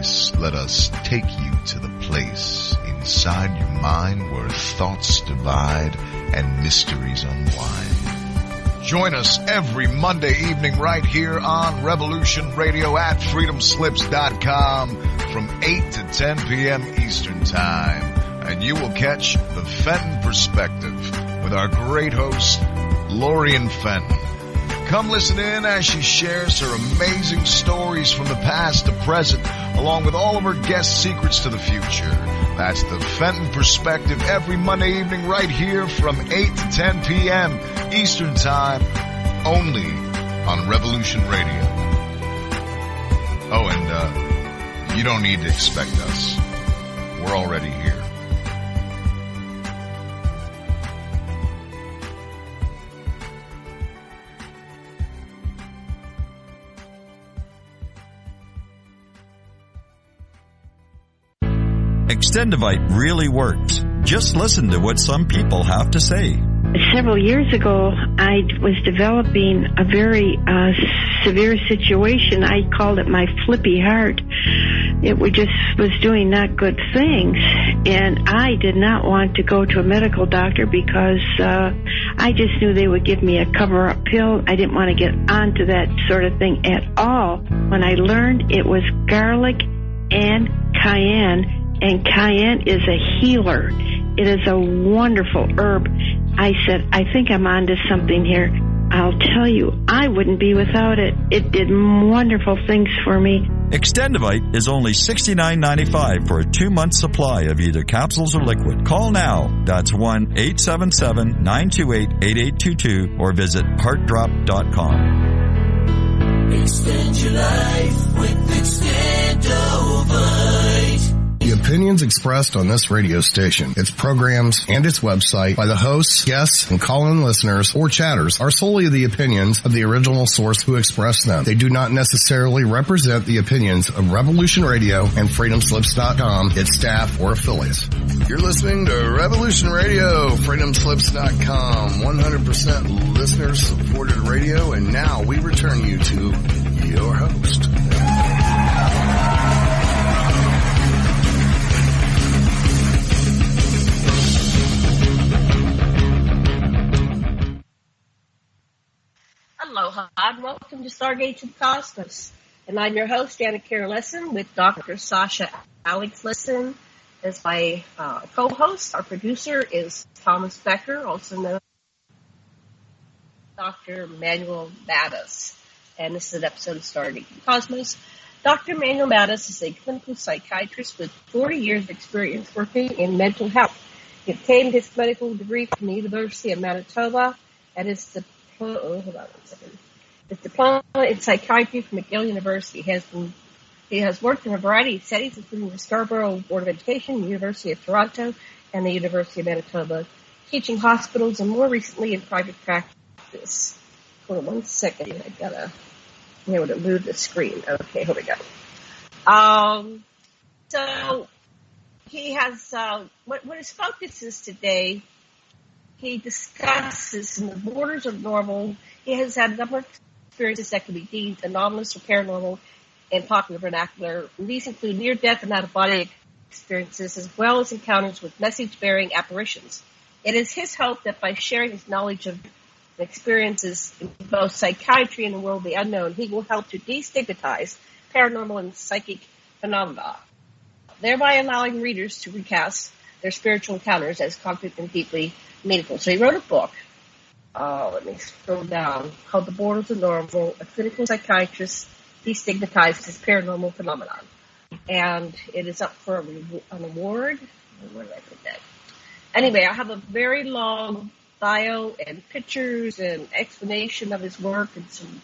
voice, let us take you to the place inside your mind where thoughts divide and mysteries unwind. Join us every Monday evening right here on Revolution Radio at freedomslips.com from 8 to 10 p.m. Eastern Time. And you will catch the Fenton Perspective with our great host, Lorian Fenton. Come listen in as she shares her amazing stories from the past to present, along with all of her guest secrets to the future. That's the Fenton Perspective every Monday evening right here from 8 to 10 p.m. Eastern Time, only on Revolution Radio. Oh, and you don't need to expect us. We're already here. Extendivite really works. Just listen to what some people have to say. Several years ago, I was developing a very severe situation. I called it my flippy heart. It was doing not good things, and I did not want to go to a medical doctor because I just knew they would give me a cover-up pill. I didn't want to get onto that sort of thing at all. When I learned it was garlic and cayenne, and cayenne is a healer. It is a wonderful herb. I said, I think I'm onto something here. I'll tell you, I wouldn't be without it. It did wonderful things for me. Extendivite is only $69.95 for a 2-month supply of either capsules or liquid. Call now. That's 1-877-928-8822 or visit heartdrop.com. Extend your life with Extendivite. The opinions expressed on this radio station, its programs, and its website by the hosts, guests, and call-in listeners or chatters are solely the opinions of the original source who expressed them. They do not necessarily represent the opinions of Revolution Radio and freedomslips.com, its staff, or affiliates. You're listening to Revolution Radio, freedomslips.com, 100% listener-supported radio, and now we return you to your host. Aloha and welcome to Stargate to the Cosmos. And I'm your host, Anna Kara Lessin, with Dr. Sasha Alex Lessin as my co-host. Our producer is Thomas Becker, also known as Dr. Manuel Matas. And this is an episode of Stargate to the Cosmos. Dr. Manuel Matas is a clinical psychiatrist with 40 years of experience working in mental health. He obtained his medical degree from the University of Manitoba and his His diploma in psychiatry from McGill University. He has worked in a variety of settings, including the Scarborough Board of Education, the University of Toronto, and the University of Manitoba, teaching hospitals and more recently in private practice. Hold on 1 second. I gotta be able to move the screen. Okay, here we go. So he has what his focus is today. He discusses in the borders of normal. He has had a number of experiences that can be deemed anomalous or paranormal in popular vernacular. These include near-death and out-of-body experiences, as well as encounters with message-bearing apparitions. It is his hope that by sharing his knowledge of experiences in both psychiatry and the world of the unknown, he will help to de-stigmatize paranormal and psychic phenomena, thereby allowing readers to recast their spiritual encounters as concrete and deeply meaningful. So he wrote a book, let me scroll down, called The Borders of Normal, A Clinical Psychiatrist De-Stigmatizes Paranormal Phenomenon. And it is up for an award. Where did I put that? Anyway, I have a very long bio and pictures and explanation of his work and some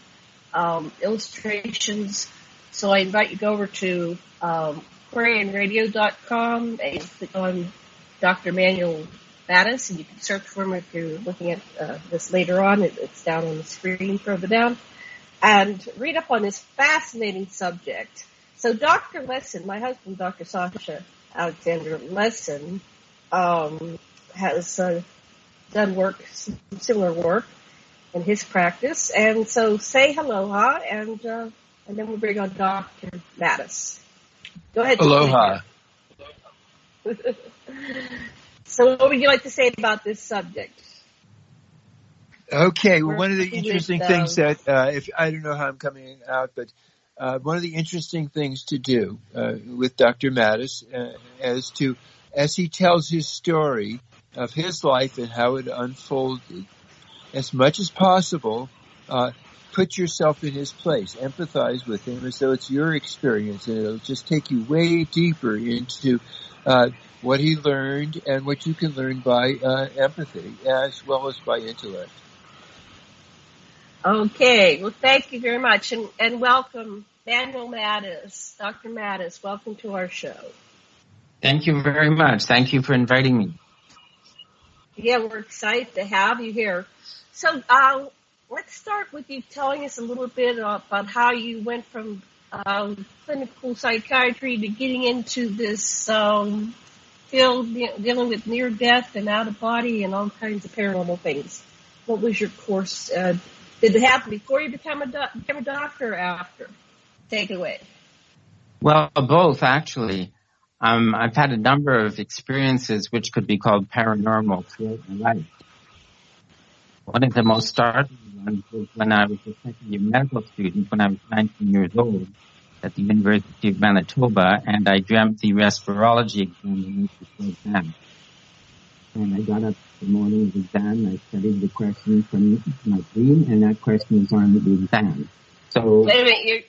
illustrations. So I invite you to go over to QuarionRadio.com and click on Dr. Manuel Matas, and you can search for him if you're looking at this later on. It's down on the screen further down. And read up on this fascinating subject. So Dr. Lessin, my husband, Dr. Sasha Alexander Lessin, has done similar work in his practice. And so say hello, and then we'll bring on Dr. Matas. Go ahead. Aloha. So what would you like to say about this subject? Okay, well, one of the interesting things that, if I don't know how I'm coming out, but one of the interesting things to do with Dr. Matas as he tells his story of his life and how it unfolded, as much as possible, put yourself in his place, empathize with him as though it's your experience, and it'll just take you way deeper into what he learned and what you can learn by empathy as well as by intellect. Okay, well, thank you very much, and welcome, Manuel Matas. Dr. Matas, welcome to our show. Thank you very much. Thank you for inviting me. Yeah, we're excited to have you here. So let's start with you telling us a little bit about how you went from clinical psychiatry to getting into this field dealing with near-death and out-of-body and all kinds of paranormal things. What was your course? Did it happen before you became a doctor or after? Take it away. Well, both, actually. I've had a number of experiences which could be called paranormal throughout my life. One of the most startling ones was when I was a second-year medical student when I was 19 years old at the University of Manitoba, and I dreamt the respirology exam. And I got up the morning of the exam, I studied the question from my dream, and that question was on the exam. So wait a minute,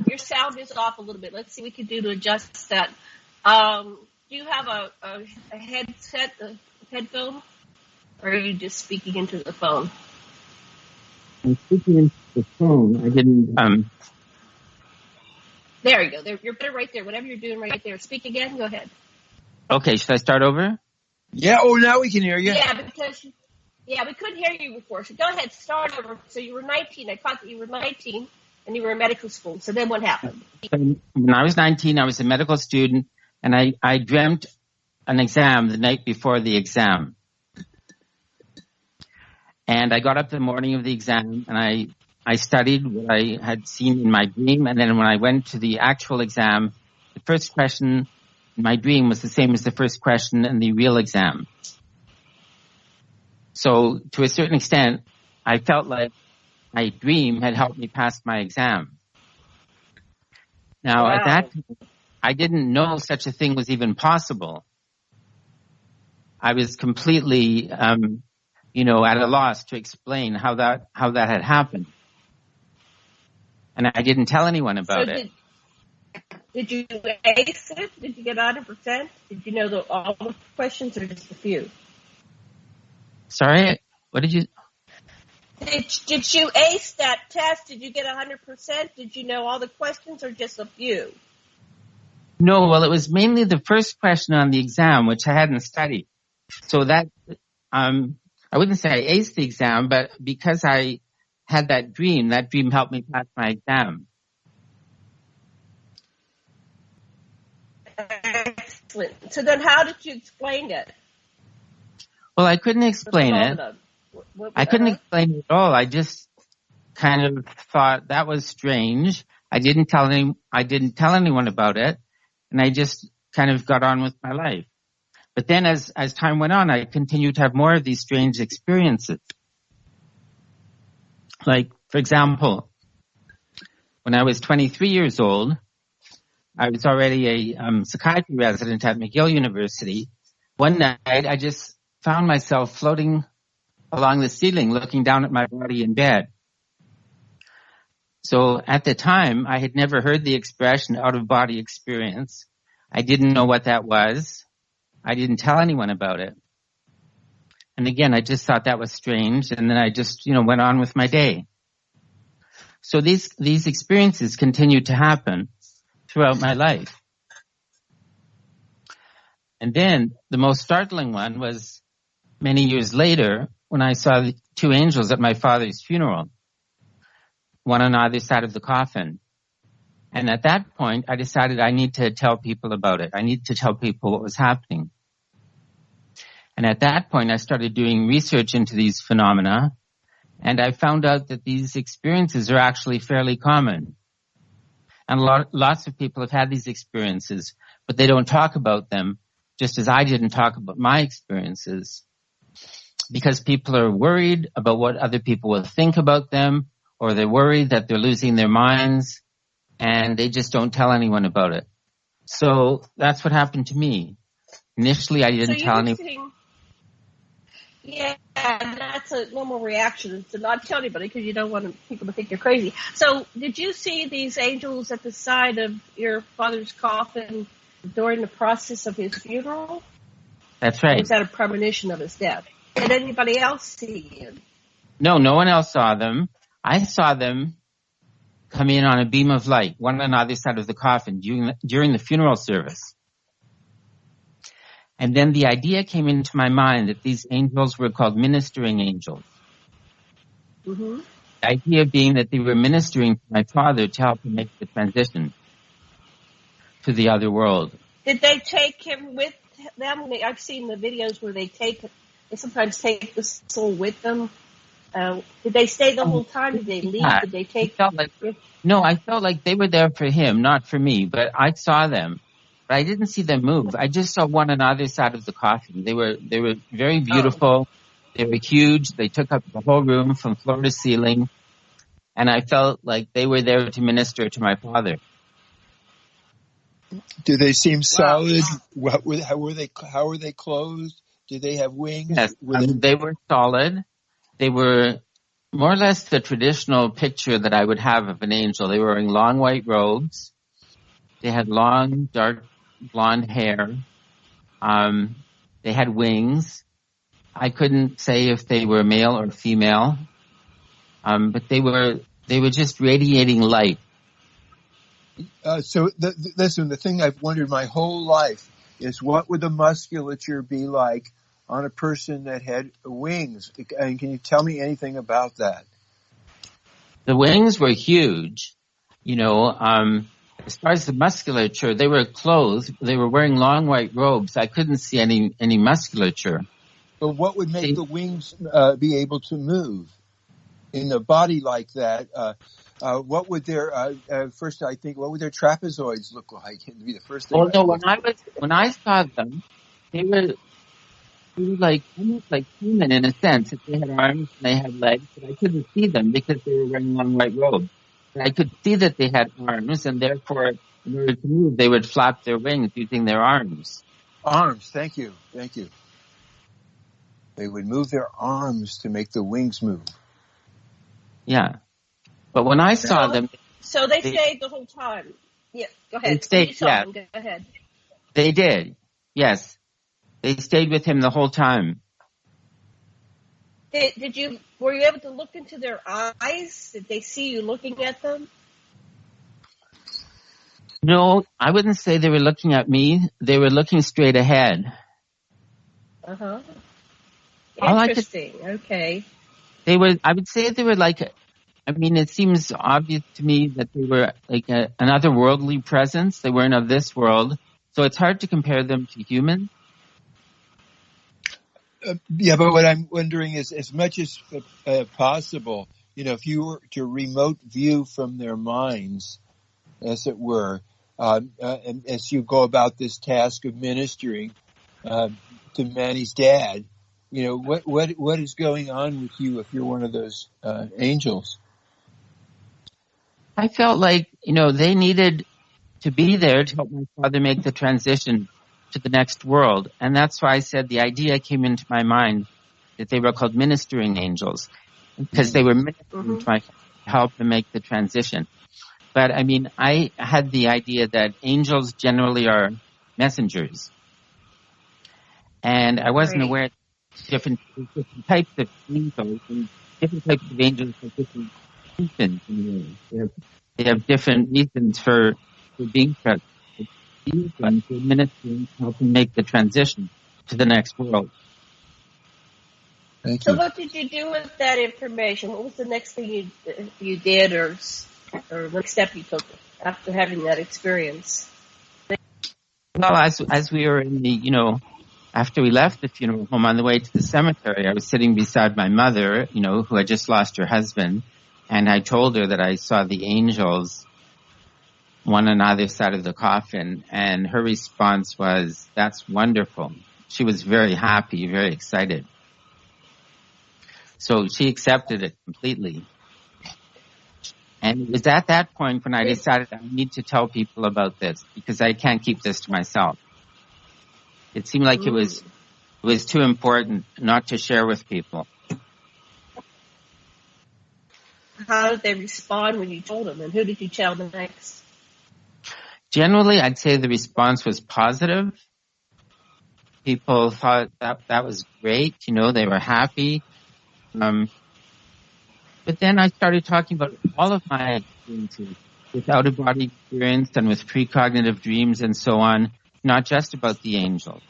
your sound is off a little bit. Let's see what we can do to adjust that. Do you have a headset, a headphone, or are you just speaking into the phone? I'm speaking into the phone. I didn't. There you go. You're better right there. Whatever you're doing right there. Speak again. Go ahead. Okay. Should I start over? Yeah. Oh, now we can hear you. Yeah, because we couldn't hear you before. So go ahead. Start over. So you were 19. I caught that you were 19 and you were in medical school. So then what happened? When I was 19, I was a medical student, and I dreamt an exam the night before the exam. And I got up the morning of the exam, and I studied what I had seen in my dream, and then when I went to the actual exam, the first question in my dream was the same as the first question in the real exam. So to a certain extent, I felt like my dream had helped me pass my exam. Now, at that time, I didn't know such a thing was even possible. I was completely, at a loss to explain how that had happened. And I didn't tell anyone about it. Did you ace it? Did you get 100%? Did you know all the questions or just a few? Sorry, what did you... Did you ace that test? Did you get 100%? Did you know all the questions or just a few? No, well, it was mainly the first question on the exam, which I hadn't studied. So that, I wouldn't say I aced the exam, but because I had that dream helped me pass my exam. Excellent. So then how did you explain it? Well, I couldn't explain it. I couldn't explain it at all. I just kind of thought that was strange. I didn't tell anyone about it, and I just kind of got on with my life. But then as time went on, I continued to have more of these strange experiences. Like, for example, when I was 23 years old, I was already a psychiatry resident at McGill University. One night, I just found myself floating along the ceiling, looking down at my body in bed. So at the time, I had never heard the expression out-of-body experience. I didn't know what that was. I didn't tell anyone about it. And again, I just thought that was strange, and then I just, went on with my day. So these experiences continued to happen throughout my life. And then the most startling one was many years later when I saw the two angels at my father's funeral, one on either side of the coffin. And at that point, I decided I need to tell people about it. I need to tell people what was happening. And at that point, I started doing research into these phenomena, and I found out that these experiences are actually fairly common. And lots of people have had these experiences, but they don't talk about them, just as I didn't talk about my experiences, because people are worried about what other people will think about them, or they're worried that they're losing their minds, and they just don't tell anyone about it. So that's what happened to me. Initially, I didn't tell anyone. Yeah, that's a normal reaction to not tell anybody because you don't want people to think you're crazy. So did you see these angels at the side of your father's coffin during the process of his funeral? That's right. Or was that a premonition of his death? Did anybody else see him? No one else saw them. I saw them come in on a beam of light, one on either side of the coffin during the funeral service. And then the idea came into my mind that these angels were called ministering angels. Mm-hmm. The idea being that they were ministering to my father to help him make the transition to the other world. Did they take him with them? I've seen the videos where they sometimes take the soul with them. Did they stay the whole time? Did they leave? Did they take? I felt like they were there for him, not for me. But I saw them, but I didn't see them move. I just saw one on either side of the coffin. They were very beautiful. They were huge. They took up the whole room from floor to ceiling, and I felt like they were there to minister to my father. Do they seem solid? Wow. How were they clothed? Did they have wings? Yes, they were solid. They were more or less the traditional picture that I would have of an angel. They were wearing long white robes. They had long, dark, blonde hair. They had wings. I couldn't say if they were male or female, but they were just radiating light. Listen, the thing I've wondered my whole life is what would the musculature be like on a person that had wings? And can you tell me anything about that? The wings were huge. As far as the musculature, they were clothed. They were wearing long white robes. I couldn't see any musculature. But what would make the wings be able to move in a body like that? What would their what would their trapezoids look like? It'd be the first thing. When I saw them, they were almost like human in a sense. If they had arms and they had legs, but I couldn't see them because they were wearing long white robes. But I could see that they had arms, and therefore, in order to move, they would flap their wings using their arms. Arms, thank you. They would move their arms to make the wings move. Yeah. But when I saw them... So they stayed the whole time. Yeah, go ahead. Go ahead. They did, yes. They stayed with him the whole time. Were you able to look into their eyes? Did they see you looking at them? No, I wouldn't say they were looking at me. They were looking straight ahead. Uh-huh. Interesting. Okay. I would say they were like... it seems obvious to me that they were like an otherworldly presence. They weren't of this world. So it's hard to compare them to humans. But what I'm wondering is, as much as possible, if you were to remote view from their minds, as it were, and as you go about this task of ministering to Manny's dad, what is going on with you if you're one of those angels? I felt like, they needed to be there to help my father make the transition to the next world. And that's why I said the idea came into my mind that they were called ministering angels, because they were ministering to my father to help him make the transition. But I had the idea that angels generally are messengers. And I wasn't aware of different types of angels, and different types of angels have different reasons. They have different reasons for being present. These ones are ministering to help them make the transition to the next world. Thank you. So what did you do with that information? What was the next thing you did or the next step you took after having that experience? Well, as we were in the, after we left the funeral home on the way to the cemetery, I was sitting beside my mother, who had just lost her husband, and I told her that I saw the angels one on either side of the coffin, and her response was, "That's wonderful." She was very happy, very excited. So she accepted it completely. And it was at that point when I decided I need to tell people about this, because I can't keep this to myself. It seemed like it was too important not to share with people. How did they respond when you told them, and who did you tell them next? Generally, I'd say the response was positive. People thought that was great. They were happy. But then I started talking about all of my experiences with out-of-body experience and with precognitive dreams and so on, not just about the angels.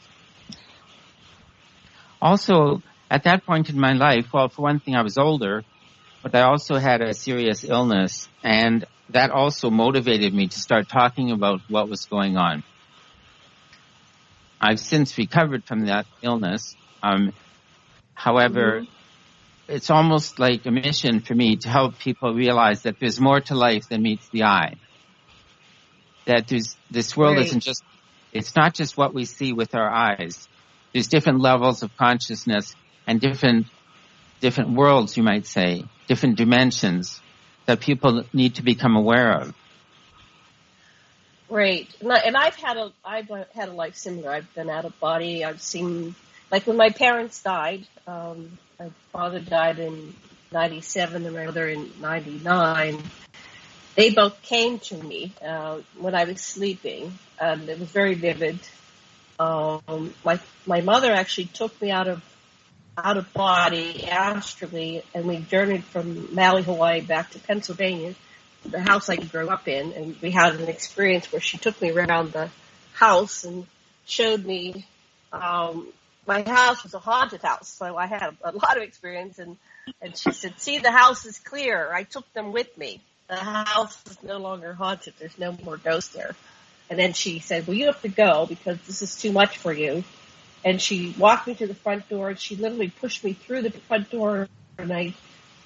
Also, at that point in my life, well, for one thing, I was older, but I also had a serious illness, and that also motivated me to start talking about what was going on. I've since recovered from that illness. However, it's almost like a mission for me to help people realize that there's more to life than meets the eye. That this world isn't just, it's not just what we see with our eyes. There's different levels of consciousness and different worlds, you might say, different dimensions that people need to become aware of. Right. And I've had a life similar. I've been out of body. I've seen, like when my parents died, my father died in 97 and my mother in 99. They both came to me when I was sleeping. It was very vivid. My mother actually took me out of body astrally, and we journeyed from Maui, Hawaii back to Pennsylvania, the house I grew up in, and we had an experience where she took me around the house and showed me my house was a haunted house, so I had a lot of experience, and she said, "See, the house is clear." I took them with me. The house is no longer haunted. There's no more ghosts there. And then she said, "Well, you have to go because this is too much for you." And she walked me to the front door, and she literally pushed me through the front door, and I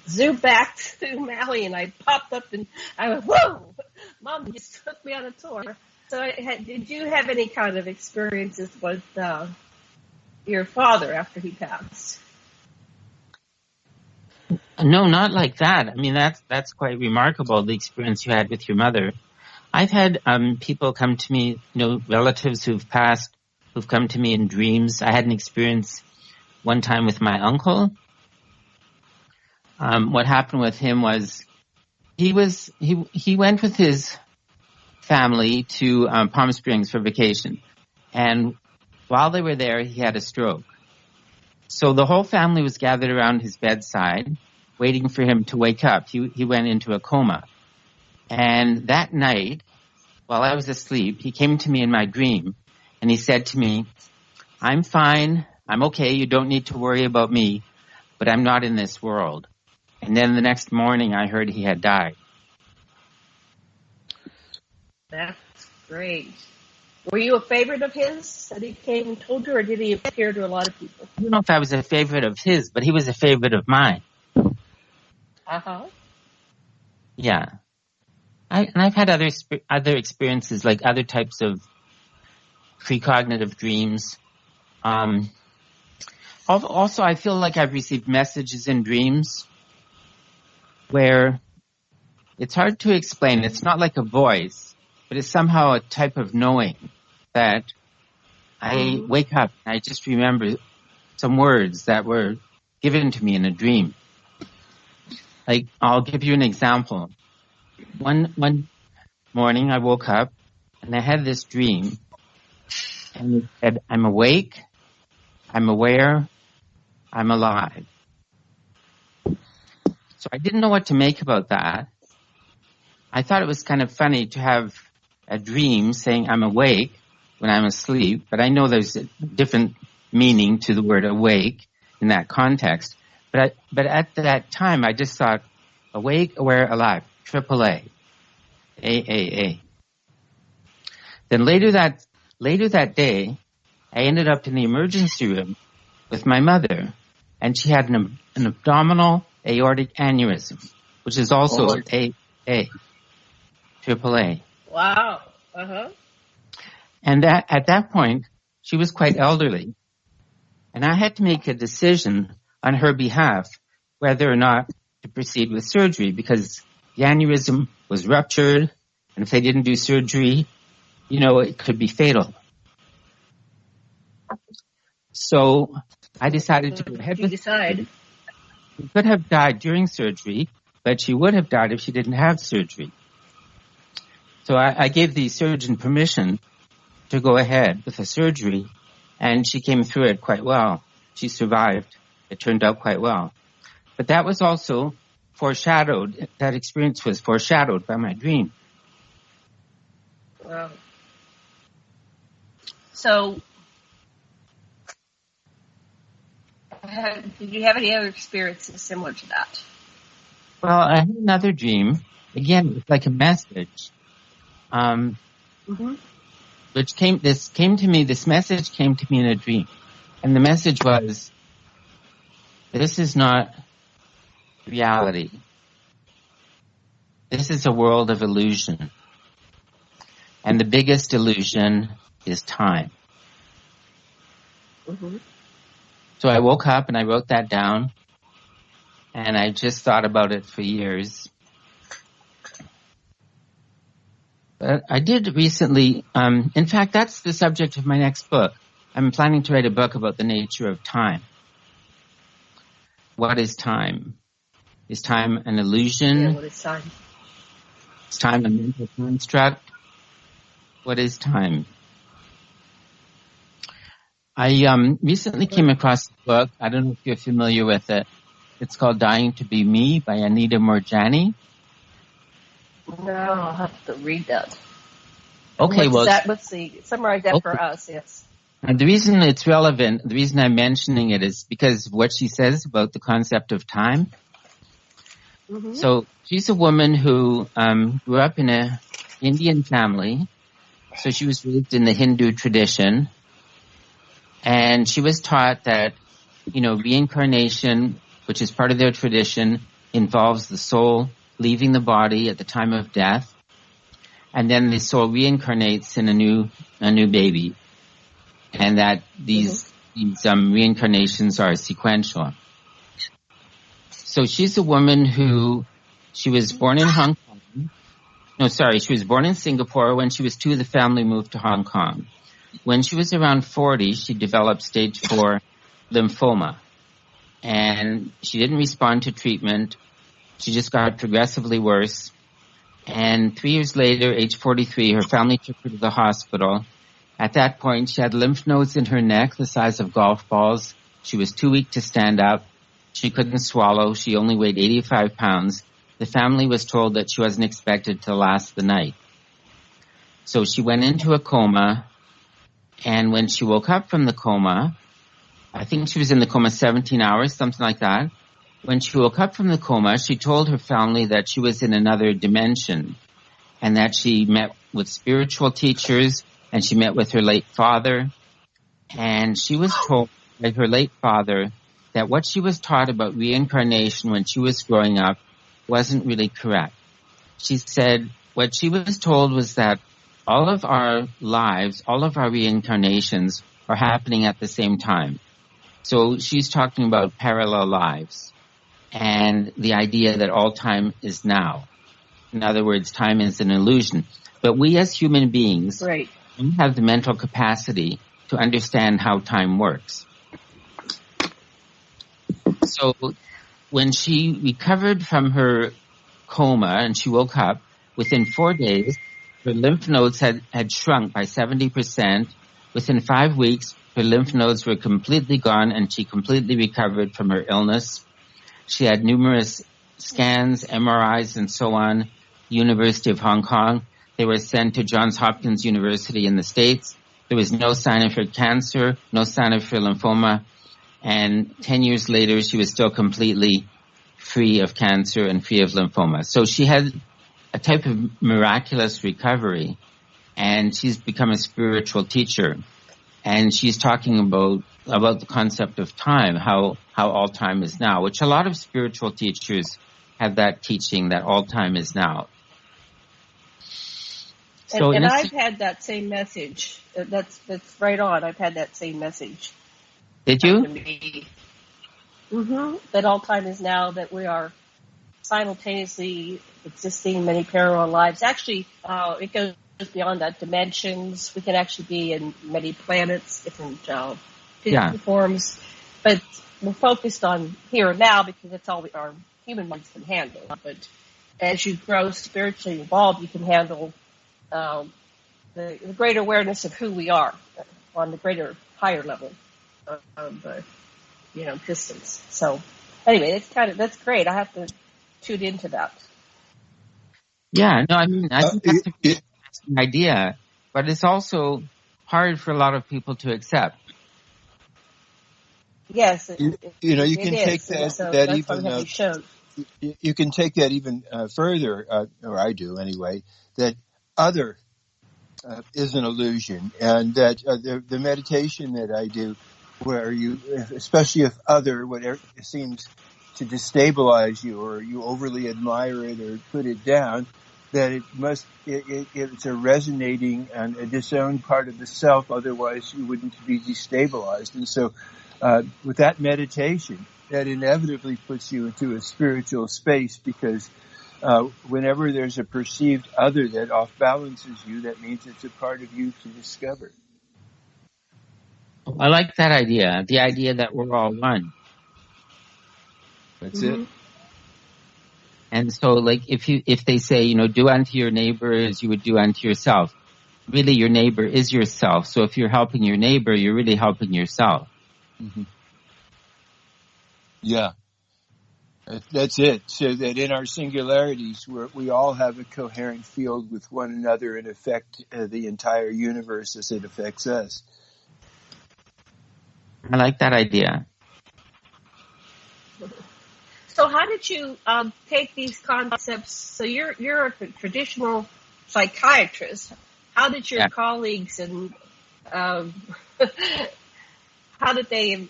zoomed back to Maui, and I popped up, and I went, "Whoa! Mom just took me on a tour." So did you have any kind of experiences with your father after he passed? No, not like that. I mean, that's quite remarkable, the experience you had with your mother. I've had people come to me, relatives who've passed, who've come to me in dreams. I had an experience one time with my uncle. What happened with him was he went with his family to Palm Springs for vacation, and while they were there, he had a stroke. So the whole family was gathered around his bedside, waiting for him to wake up. He went into a coma. And that night, while I was asleep, he came to me in my dream, and he said to me, "I'm fine, I'm okay, you don't need to worry about me, but I'm not in this world." And then the next morning, I heard he had died. That's great. Were you a favorite of his that he came and told you, or did he appear to a lot of people? I don't know if I was a favorite of his, but he was a favorite of mine. Uh-huh. Yeah. I've had other experiences, like other types of precognitive dreams. Also, I feel like I've received messages in dreams where it's hard to explain. It's not like a voice, but it's somehow a type of knowing that I wake up and I just remember some words that were given to me in a dream. Like, I'll give you an example. One morning I woke up and I had this dream, and it said, "I'm awake, I'm aware, I'm alive." So I didn't know what to make about that. I thought it was kind of funny to have a dream saying I'm awake when I'm asleep, but I know there's a different meaning to the word awake in that context. But at that time, I just thought, awake, aware, alive, AAA, AAA. Then later that day, I ended up in the emergency room with my mother, and she had an abdominal aortic aneurysm, which is also AA, AAA. Wow. Uh-huh. And at that point, she was quite elderly. And I had to make a decision on her behalf whether or not to proceed with surgery, because the aneurysm was ruptured, and if they didn't do surgery, it could be fatal. So I decided to go ahead with surgery. She could have died during surgery, but she would have died if she didn't have surgery. So I gave the surgeon permission to go ahead with the surgery, and she came through it quite well. She survived. It turned out quite well. But that was also foreshadowed. That experience was foreshadowed by my dream. Wow. So, did you have any other experiences similar to that? Well, I had another dream. Again, it was like a message. This message came to me in a dream. And the message was, this is not reality. This is a world of illusion. And the biggest illusion is time. So I woke up and I wrote that down. And I just thought about it for years. But I did recently, in fact, that's the subject of my next book. I'm planning to write a book about the nature of time. What is time? Is time an illusion? Yeah, what is time? Is time a mental construct? What is time? I recently came across a book. I don't know if you're familiar with it. It's called Dying to Be Me by Anita Moorjani. No, I'll have to read that. Okay, let's see. Summarize that for us, yes. And the reason it's relevant, the reason I'm mentioning it is because of what she says about the concept of time. So she's a woman who grew up in an Indian family. So she was raised in the Hindu tradition. And she was taught that, reincarnation, which is part of their tradition, involves the soul leaving the body at the time of death. And then the soul reincarnates in a new baby. And that these reincarnations are sequential. So she's a woman she was born in Hong Kong. She was born in Singapore. When she was 2, the family moved to Hong Kong. When she was around 40, she developed stage 4 lymphoma. And she didn't respond to treatment. She just got progressively worse. And 3 years later, age 43, her family took her to the hospital. At that point, she had lymph nodes in her neck the size of golf balls. She was too weak to stand up. She couldn't swallow. She only weighed 85 pounds. The family was told that she wasn't expected to last the night. So she went into a coma. And when she woke up from the coma, I think she was in the coma 17 hours, something like that. When she woke up from the coma, she told her family that she was in another dimension and that she met with spiritual teachers and she met with her late father. And she was told by her late father that what she was taught about reincarnation when she was growing up wasn't really correct. She said what she was told was that all of our lives, all of our reincarnations are happening at the same time. So she's talking about parallel lives and the idea that all time is now. In other words, time is an illusion. But we as human beings don't have the mental capacity to understand how time works. So when she recovered from her coma and she woke up, within 4 days, her lymph nodes had shrunk by 70%. Within 5 weeks, her lymph nodes were completely gone and she completely recovered from her illness. She had numerous scans, MRIs, and so on. University of Hong Kong. They were sent to Johns Hopkins University in the States. There was no sign of her cancer, no sign of her lymphoma. And 10 years later, she was still completely free of cancer and free of lymphoma. So she had a type of miraculous recovery, and she's become a spiritual teacher. And she's talking about the concept of time, how all time is now, which a lot of spiritual teachers have that teaching that all time is now. And I've had that same message. That's right on. I've had that same message. Did you? Mm-hmm. That all time is now, that we are simultaneously existing in many parallel lives. Actually, it goes beyond that. Dimensions. We can actually be in many planets, different physical forms. But we're focused on here and now because that's all our human minds can handle. But as you grow spiritually involved, you can handle the greater awareness of who we are on the greater, higher level of existence. So anyway, that's great. I have to tune into that. Yeah, no, I mean, I think that's an interesting idea, but it's also hard for a lot of people to accept. Yes, you can take that even. You can take that even further, or I do anyway. That other is an illusion, and that the meditation that I do, where you, especially if other, whatever seems to destabilize you, or you overly admire it or put it down, that it's a resonating and a disowned part of the self. Otherwise, you wouldn't be destabilized, and so. With that meditation, that inevitably puts you into a spiritual space, because whenever there's a perceived other that off-balances you, that means it's a part of you to discover. I like that idea, the idea that we're all one. That's it. And so, like, if they say, do unto your neighbor as you would do unto yourself, really your neighbor is yourself. So if you're helping your neighbor, you're really helping yourself. Mm-hmm. Yeah, that's it. So that in our singularities, we all have a coherent field with one another and affect the entire universe as it affects us. I like that idea. So how did you take these concepts? So you're a traditional psychiatrist. How did your colleagues and how did they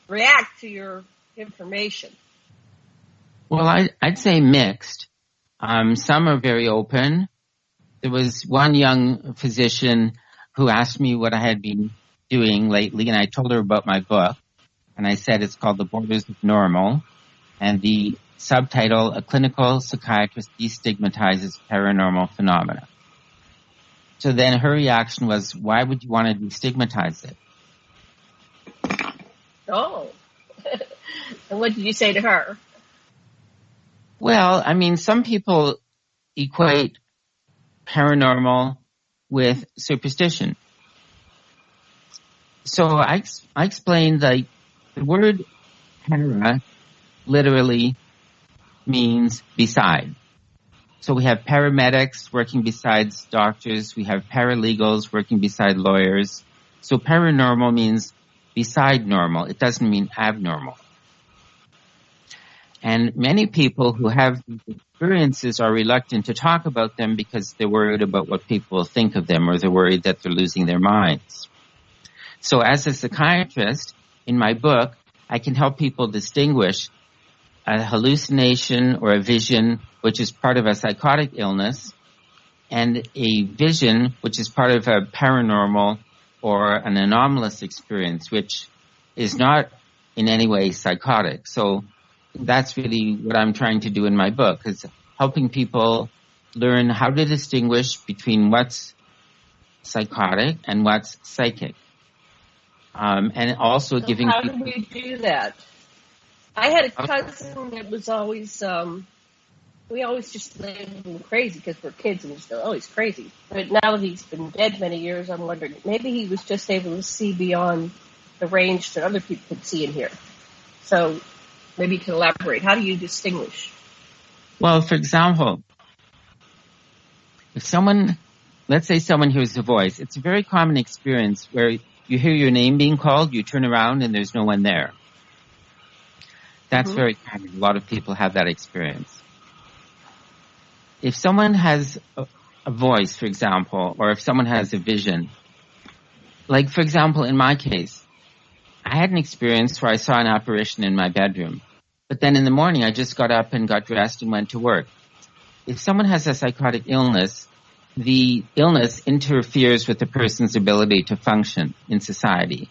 react to your information? Well, I'd say mixed. Some are very open. There was one young physician who asked me what I had been doing lately, and I told her about my book. And I said it's called The Borders of Normal, and the subtitle, A Clinical Psychiatrist De-stigmatizes Paranormal Phenomena. So then her reaction was, why would you want to destigmatize it? Oh. And what did you say to her? Well, I mean, some people equate paranormal with superstition. So I explained that the word para literally means beside. So we have paramedics working beside doctors. We have paralegals working beside lawyers. So paranormal means beside normal. It doesn't mean abnormal. And many people who have these experiences are reluctant to talk about them because they're worried about what people will think of them, or they're worried that they're losing their minds. So as a psychiatrist, in my book, I can help people distinguish a hallucination or a vision, which is part of a psychotic illness, and a vision, which is part of a paranormal or an anomalous experience, which is not in any way psychotic. So that's really what I'm trying to do in my book, is helping people learn how to distinguish between what's psychotic and what's psychic. And also so giving how people... do we do that? I had a cousin that was always... we always just labeled him crazy because we're kids and we just go, oh, he's crazy. But now that he's been dead many years, I'm wondering, maybe he was just able to see beyond the range that other people could see and hear. So maybe you can elaborate. How do you distinguish? Well, for example, if someone, let's say someone hears a voice, it's a very common experience where you hear your name being called, you turn around and there's no one there. That's very common. A lot of people have that experience. If someone has a voice, for example, or if someone has a vision, like, for example, in my case, I had an experience where I saw an apparition in my bedroom. But then in the morning, I just got up and got dressed and went to work. If someone has a psychotic illness, the illness interferes with the person's ability to function in society,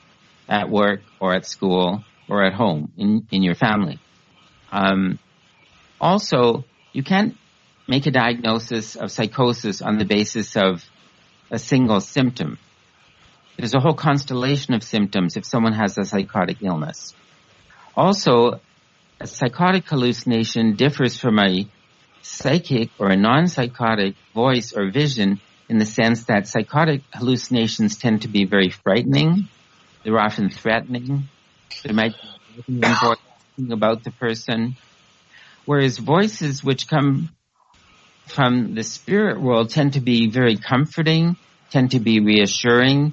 at work or at school or at home in your family. Also, you can't make a diagnosis of psychosis on the basis of a single symptom. There's a whole constellation of symptoms if someone has a psychotic illness. Also, a psychotic hallucination differs from a psychic or a non-psychotic voice or vision in the sense that psychotic hallucinations tend to be very frightening. They're often threatening. There might be voice about the person. Whereas voices which come from the spirit world tend to be very comforting, tend to be reassuring,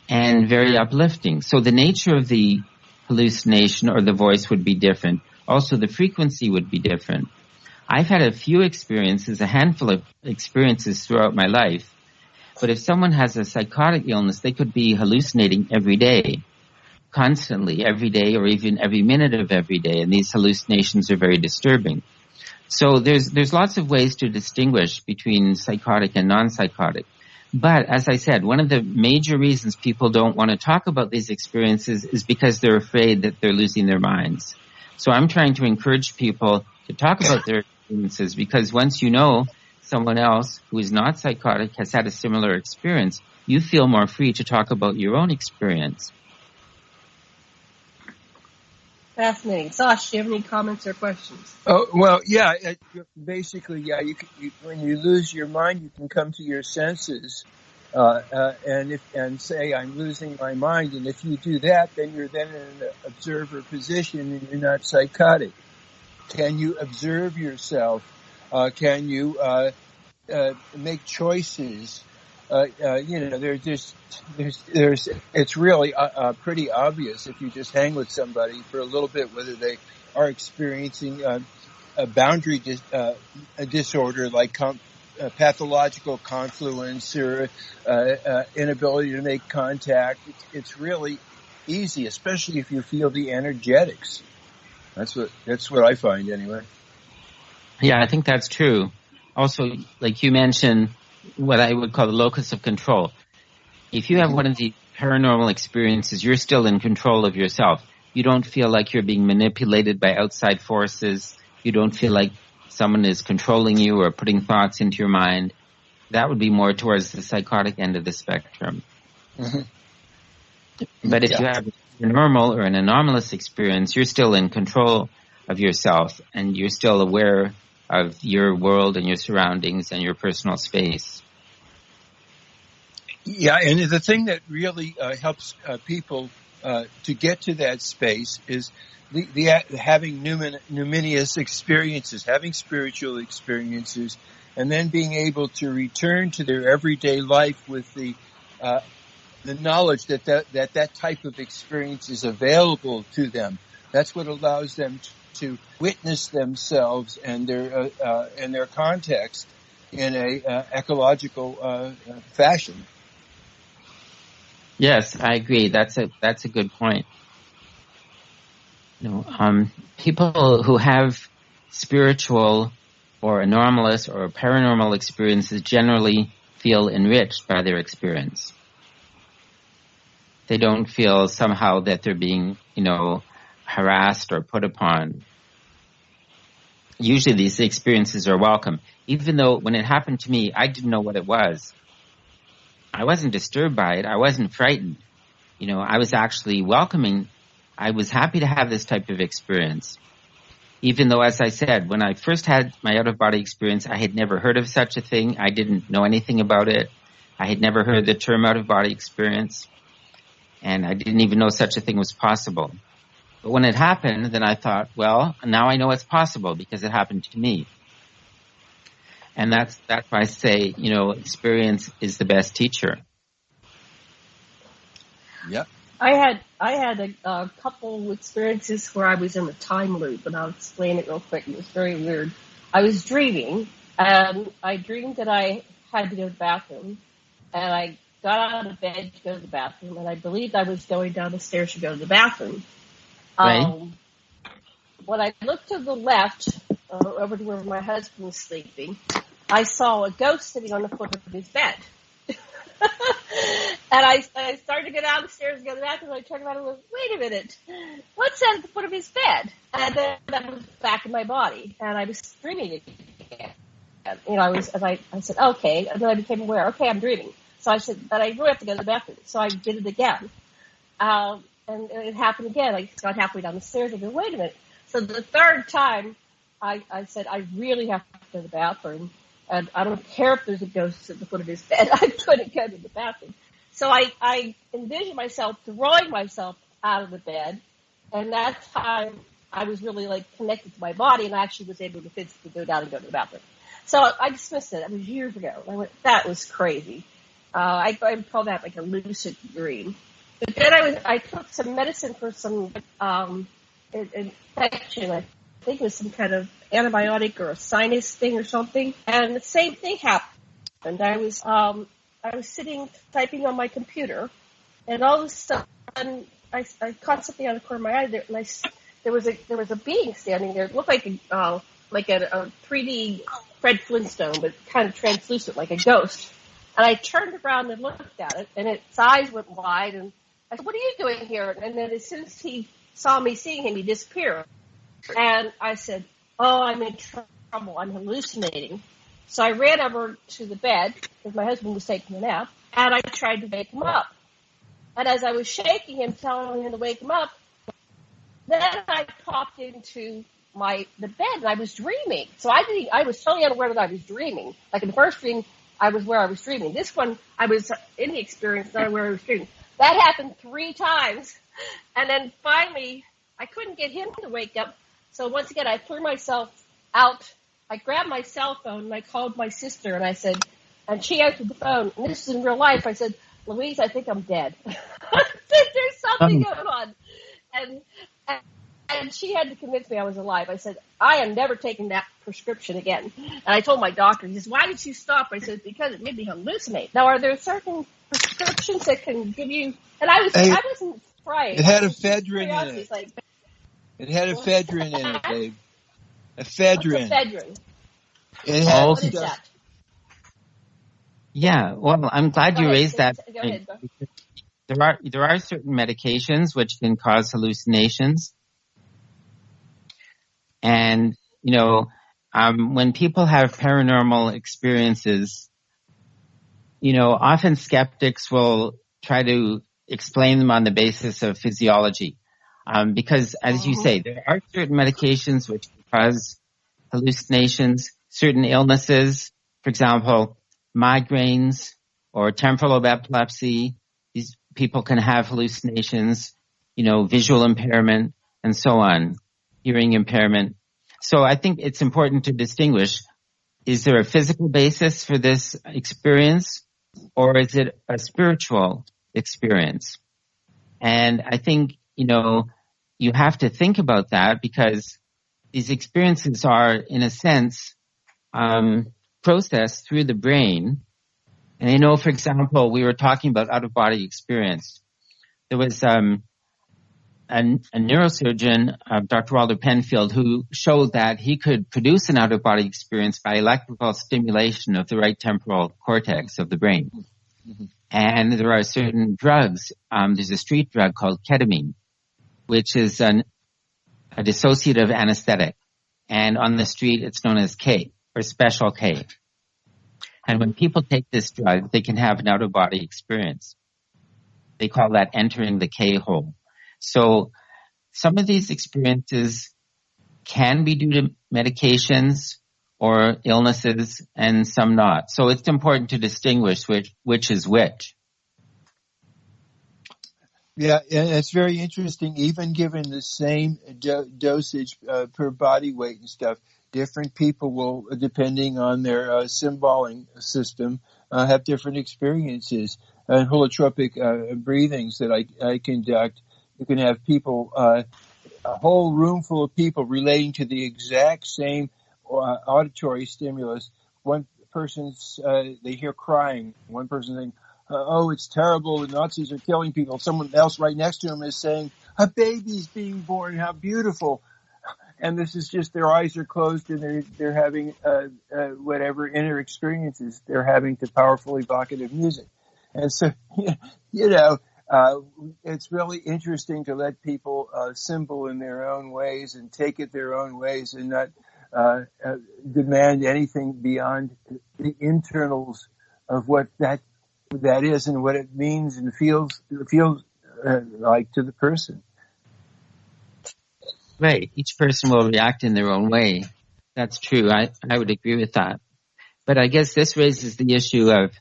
and very uplifting. So the nature of the hallucination or the voice would be different. Also, the frequency would be different. I've had a few experiences, a handful of experiences throughout my life. But if someone has a psychotic illness, they could be hallucinating every day, constantly, every day, or even every minute of every day. And these hallucinations are very disturbing. So there's lots of ways to distinguish between psychotic and non-psychotic. But as I said, one of the major reasons people don't want to talk about these experiences is because they're afraid that they're losing their minds. So I'm trying to encourage people to talk about their experiences, because once you know someone else who is not psychotic has had a similar experience, you feel more free to talk about your own experience. Fascinating. Sasha, do you have any comments or questions? Oh, well, yeah. Basically, yeah. When you lose your mind, you can come to your senses, and say, "I'm losing my mind." And if you do that, then you're then in an observer position, and you're not psychotic. Can you observe yourself? Can you make choices? It's really pretty obvious if you just hang with somebody for a little bit whether they are experiencing a boundary disorder like pathological confluence or inability to make contact. It's really easy, especially if you feel the energetics. That's what I find anyway. Yeah, I think that's true. Also, like you mentioned, what I would call the locus of control. If you have one of the paranormal experiences, you're still in control of yourself. You don't feel like you're being manipulated by outside forces. You don't feel like someone is controlling you or putting thoughts into your mind. That would be more towards the psychotic end of the spectrum. Mm-hmm. But if you have a normal or an anomalous experience, you're still in control of yourself, and you're still aware of your world and your surroundings and your personal space. Yeah, and the thing that really helps people to get to that space is the having numinous experiences, having spiritual experiences, and then being able to return to their everyday life with the knowledge that type of experience is available to them. That's what allows them to witness themselves and their context in a ecological fashion. Yes, I agree. That's a good point. People who have spiritual or anomalous or paranormal experiences generally feel enriched by their experience. They don't feel somehow that they're being, harassed or put upon. Usually these experiences are welcome. Even though when it happened to me, I didn't know what it was. I wasn't disturbed by it. I wasn't frightened. I was actually welcoming. I was happy to have this type of experience. Even though, as I said, when I first had my out-of-body experience, I had never heard of such a thing. I didn't know anything about it. I had never heard the term out-of-body experience. And I didn't even know such a thing was possible. But when it happened, then I thought, well, now I know it's possible because it happened to me. And that's why I say, experience is the best teacher. Yep. I had a couple experiences where I was in a time loop, and I'll explain it real quick. It was very weird. I was dreaming, and I dreamed that I had to go to the bathroom, and I got out of bed to go to the bathroom, and I believed I was going down the stairs to go to the bathroom. Right. When I looked to the left, over to where my husband was sleeping, I saw a ghost sitting on the foot of his bed. And I started to go down the stairs and go to the bathroom, and I turned around and went, wait a minute, what's that at the foot of his bed? And then I was back in my body, and I was dreaming again. You know, I said, okay, and then I became aware, okay, I'm dreaming. So I said, but I really have to go to the bathroom. So I did it again. And it happened again. I got halfway down the stairs and I go, wait a minute. So the third time, I said, I really have to go to the bathroom. And I don't care if there's a ghost at the foot of his bed. I couldn't go to the bathroom. So I envisioned myself throwing myself out of the bed. And that time, I was really, like, connected to my body, and I actually was able to physically go down and go to the bathroom. So I dismissed it. That was years ago. I went, that was crazy. I call that, like, a lucid dream. But then I took some medicine for some infection. I think it was some kind of antibiotic or a sinus thing or something. And the same thing happened. I was sitting typing on my computer, and all of a sudden I caught something out of the corner of my eye there, and there was a being standing there. It looked like a 3D Fred Flintstone, but kind of translucent, like a ghost. And I turned around and looked at it, and its eyes went wide, and I said, what are you doing here? And then as soon as he saw me seeing him, he disappeared. And I said, oh, I'm in trouble. I'm hallucinating. So I ran over to the bed, because my husband was taking a nap, and I tried to wake him up. And as I was shaking him, telling him to wake him up, then I popped into the bed, and I was dreaming. So I was totally unaware that I was dreaming. Like in the first dream, I was where I was dreaming. This one, I was in the experience, not where I was dreaming. That happened 3 times. And then finally, I couldn't get him to wake up. So once again, I threw myself out. I grabbed my cell phone, and I called my sister, and I said, and she answered the phone. And this is in real life. I said, Louise, I think I'm dead. There's something going on. And she had to convince me I was alive. I said, I am never taking that prescription again. And I told my doctor, he says, why did you stop? I said, because it made me hallucinate. Now, are there certain prescriptions that can give you, and I wasn't afraid. It had ephedrine in it. Like, it had ephedrine in it, Dave. Ephedrine. What's ephedrine? It had what is that? Yeah, well, I'm glad you raised that. Go ahead. There are certain medications which can cause hallucinations. And, you know, when people have paranormal experiences, you know, often skeptics will try to explain them on the basis of physiology. Because, as you say, there are certain medications which cause hallucinations, certain illnesses, for example, migraines or temporal lobe epilepsy. These people can have hallucinations, you know, visual impairment and so on, hearing impairment. So I think it's important to distinguish, is there a physical basis for this experience or is it a spiritual experience? And I think, you know, you have to think about that because these experiences are, in a sense, processed through the brain. And I know, for example, we were talking about out-of-body experience. There was a neurosurgeon, Dr. Walter Penfield, who showed that he could produce an out-of-body experience by electrical stimulation of the right temporal cortex of the brain. Mm-hmm. And there are certain drugs. There's a street drug called ketamine, which is a dissociative anesthetic. And on the street, it's known as K, or special K. And when people take this drug, they can have an out-of-body experience. They call that entering the K-hole. So some of these experiences can be due to medications or illnesses and some not. So it's important to distinguish which is which. Yeah, and it's very interesting. Even given the same dosage per body weight and stuff, different people will, depending on their symboling system, have different experiences. Holotropic breathings that I conduct, you can have people, a whole room full of people relating to the exact same auditory stimulus. One person's, they hear crying. One person saying, oh, it's terrible, the Nazis are killing people. Someone else right next to him is saying, a baby's being born, how beautiful. and this is just their eyes are closed and they're having whatever inner experiences they're having to powerful evocative music. And so, it's really interesting to let people symbol in their own ways and take it their own ways and not demand anything beyond the internals of what that is and what it means and feels like to the person. Right. Each person will react in their own way. That's true. I would agree with that. But I guess this raises the issue of,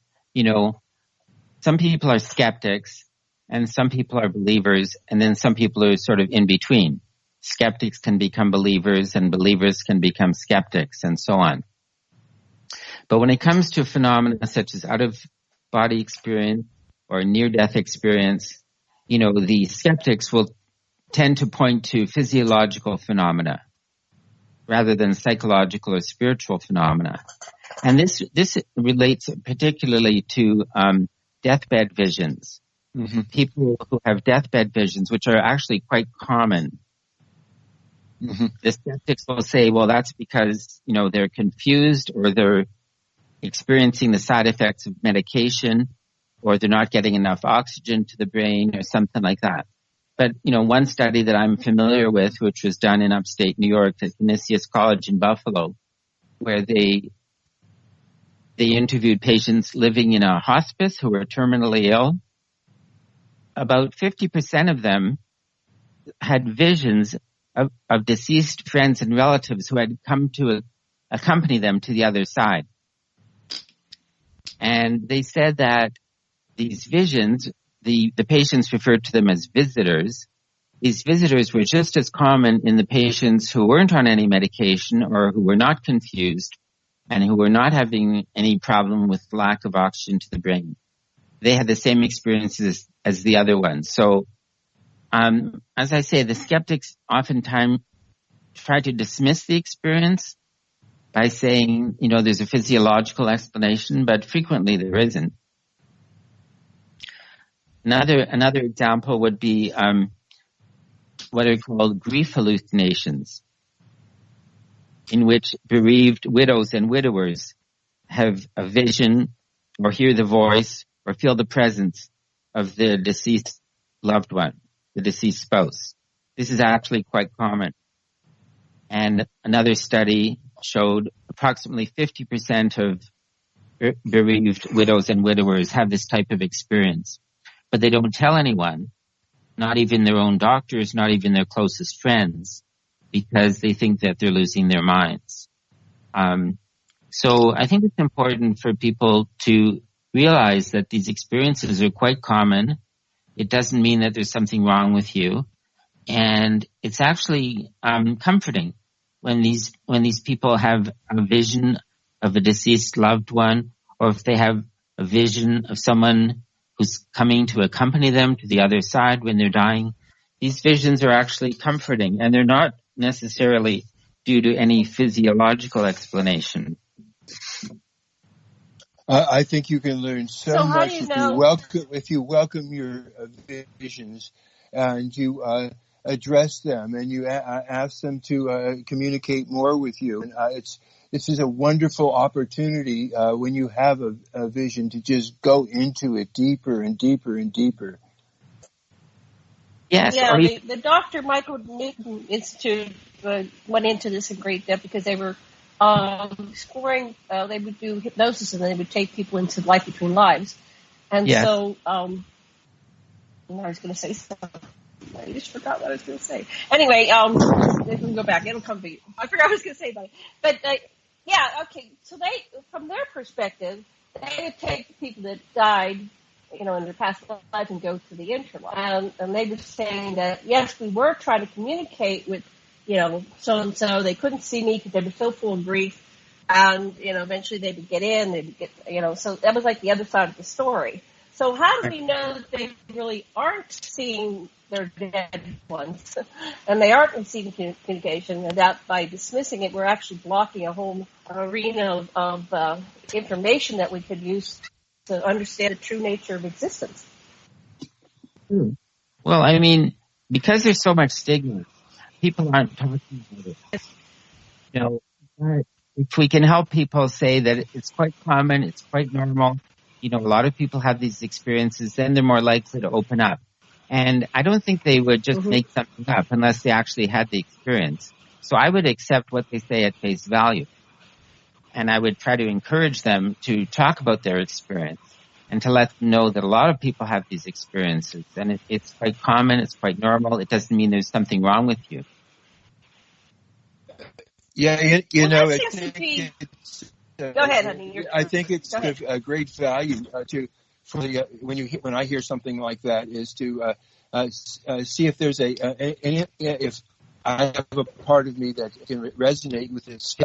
some people are skeptics and some people are believers, and then some people are sort of in between. Skeptics can become believers and believers can become skeptics and so on. But when it comes to phenomena such as out-of-body experience or near-death experience, the skeptics will tend to point to physiological phenomena rather than psychological or spiritual phenomena. And this relates particularly to deathbed visions. Mm-hmm. People who have deathbed visions, which are actually quite common. Mm-hmm. The skeptics will say, well, that's because, they're confused or they're experiencing the side effects of medication or they're not getting enough oxygen to the brain or something like that. But, one study that I'm familiar with, which was done in upstate New York at Canisius College in Buffalo, where they interviewed patients living in a hospice who were terminally ill. About 50% of them had visions of deceased friends and relatives who had come to accompany them to the other side. And they said that these visions, the patients referred to them as visitors. These visitors were just as common in the patients who weren't on any medication or who were not confused and who were not having any problem with lack of oxygen to the brain. They had the same experiences as the other ones. So, as I say, the skeptics oftentimes try to dismiss the experience by saying, there's a physiological explanation, but frequently there isn't. Another example would be what are called grief hallucinations, in which bereaved widows and widowers have a vision or hear the voice or feel the presence of the deceased loved one, the deceased spouse. This is actually quite common. And another study showed approximately 50% of bereaved widows and widowers have this type of experience. But they don't tell anyone, not even their own doctors, not even their closest friends, because they think that they're losing their minds. So I think it's important for people to realize that these experiences are quite common. It doesn't mean that there's something wrong with you. And it's actually comforting when these people have a vision of a deceased loved one, or if they have a vision of someone who's coming to accompany them to the other side when they're dying. These visions are actually comforting, and they're not necessarily due to any physiological explanation. I think you can learn so much if you welcome your visions and you address them and you ask them to communicate more with you. And this is a wonderful opportunity when you have a vision to just go into it deeper and deeper and deeper. Yes. Yeah, the Dr. Michael Newton Institute went into this in great depth because they were exploring, they would do hypnosis and they would take people into life between lives. And so, I was going to say something. I just forgot what I was going to say. Anyway, we can go back. It'll come to you. I forgot what I was going to say about it. But, okay. So they, from their perspective, they would take the people that died, in their past lives and go to the interlife. And they were saying that, yes, we were trying to communicate with, so-and-so. They couldn't see me because they were so full of grief. And, eventually they would get in, they'd get, so that was like the other side of the story. So how do we know that they really aren't seeing their dead ones and they aren't receiving communication, and that by dismissing it, we're actually blocking a whole arena of information that we could use to understand the true nature of existence? Well, because there's so much stigma people aren't talking about it. You know, but if we can help people say that it's quite common, it's quite normal, you know, a lot of people have these experiences, then they're more likely to open up. And I don't think they would just make something up unless they actually had the experience. So I would accept what they say at face value. And I would try to encourage them to talk about their experience and to let them know that a lot of people have these experiences. And it's quite common, it's quite normal. It doesn't mean there's something wrong with you. Yeah, you know, I think it's, go ahead, honey. I think it's a great value when I hear something like that is to see if there's if I have a part of me that can resonate with this.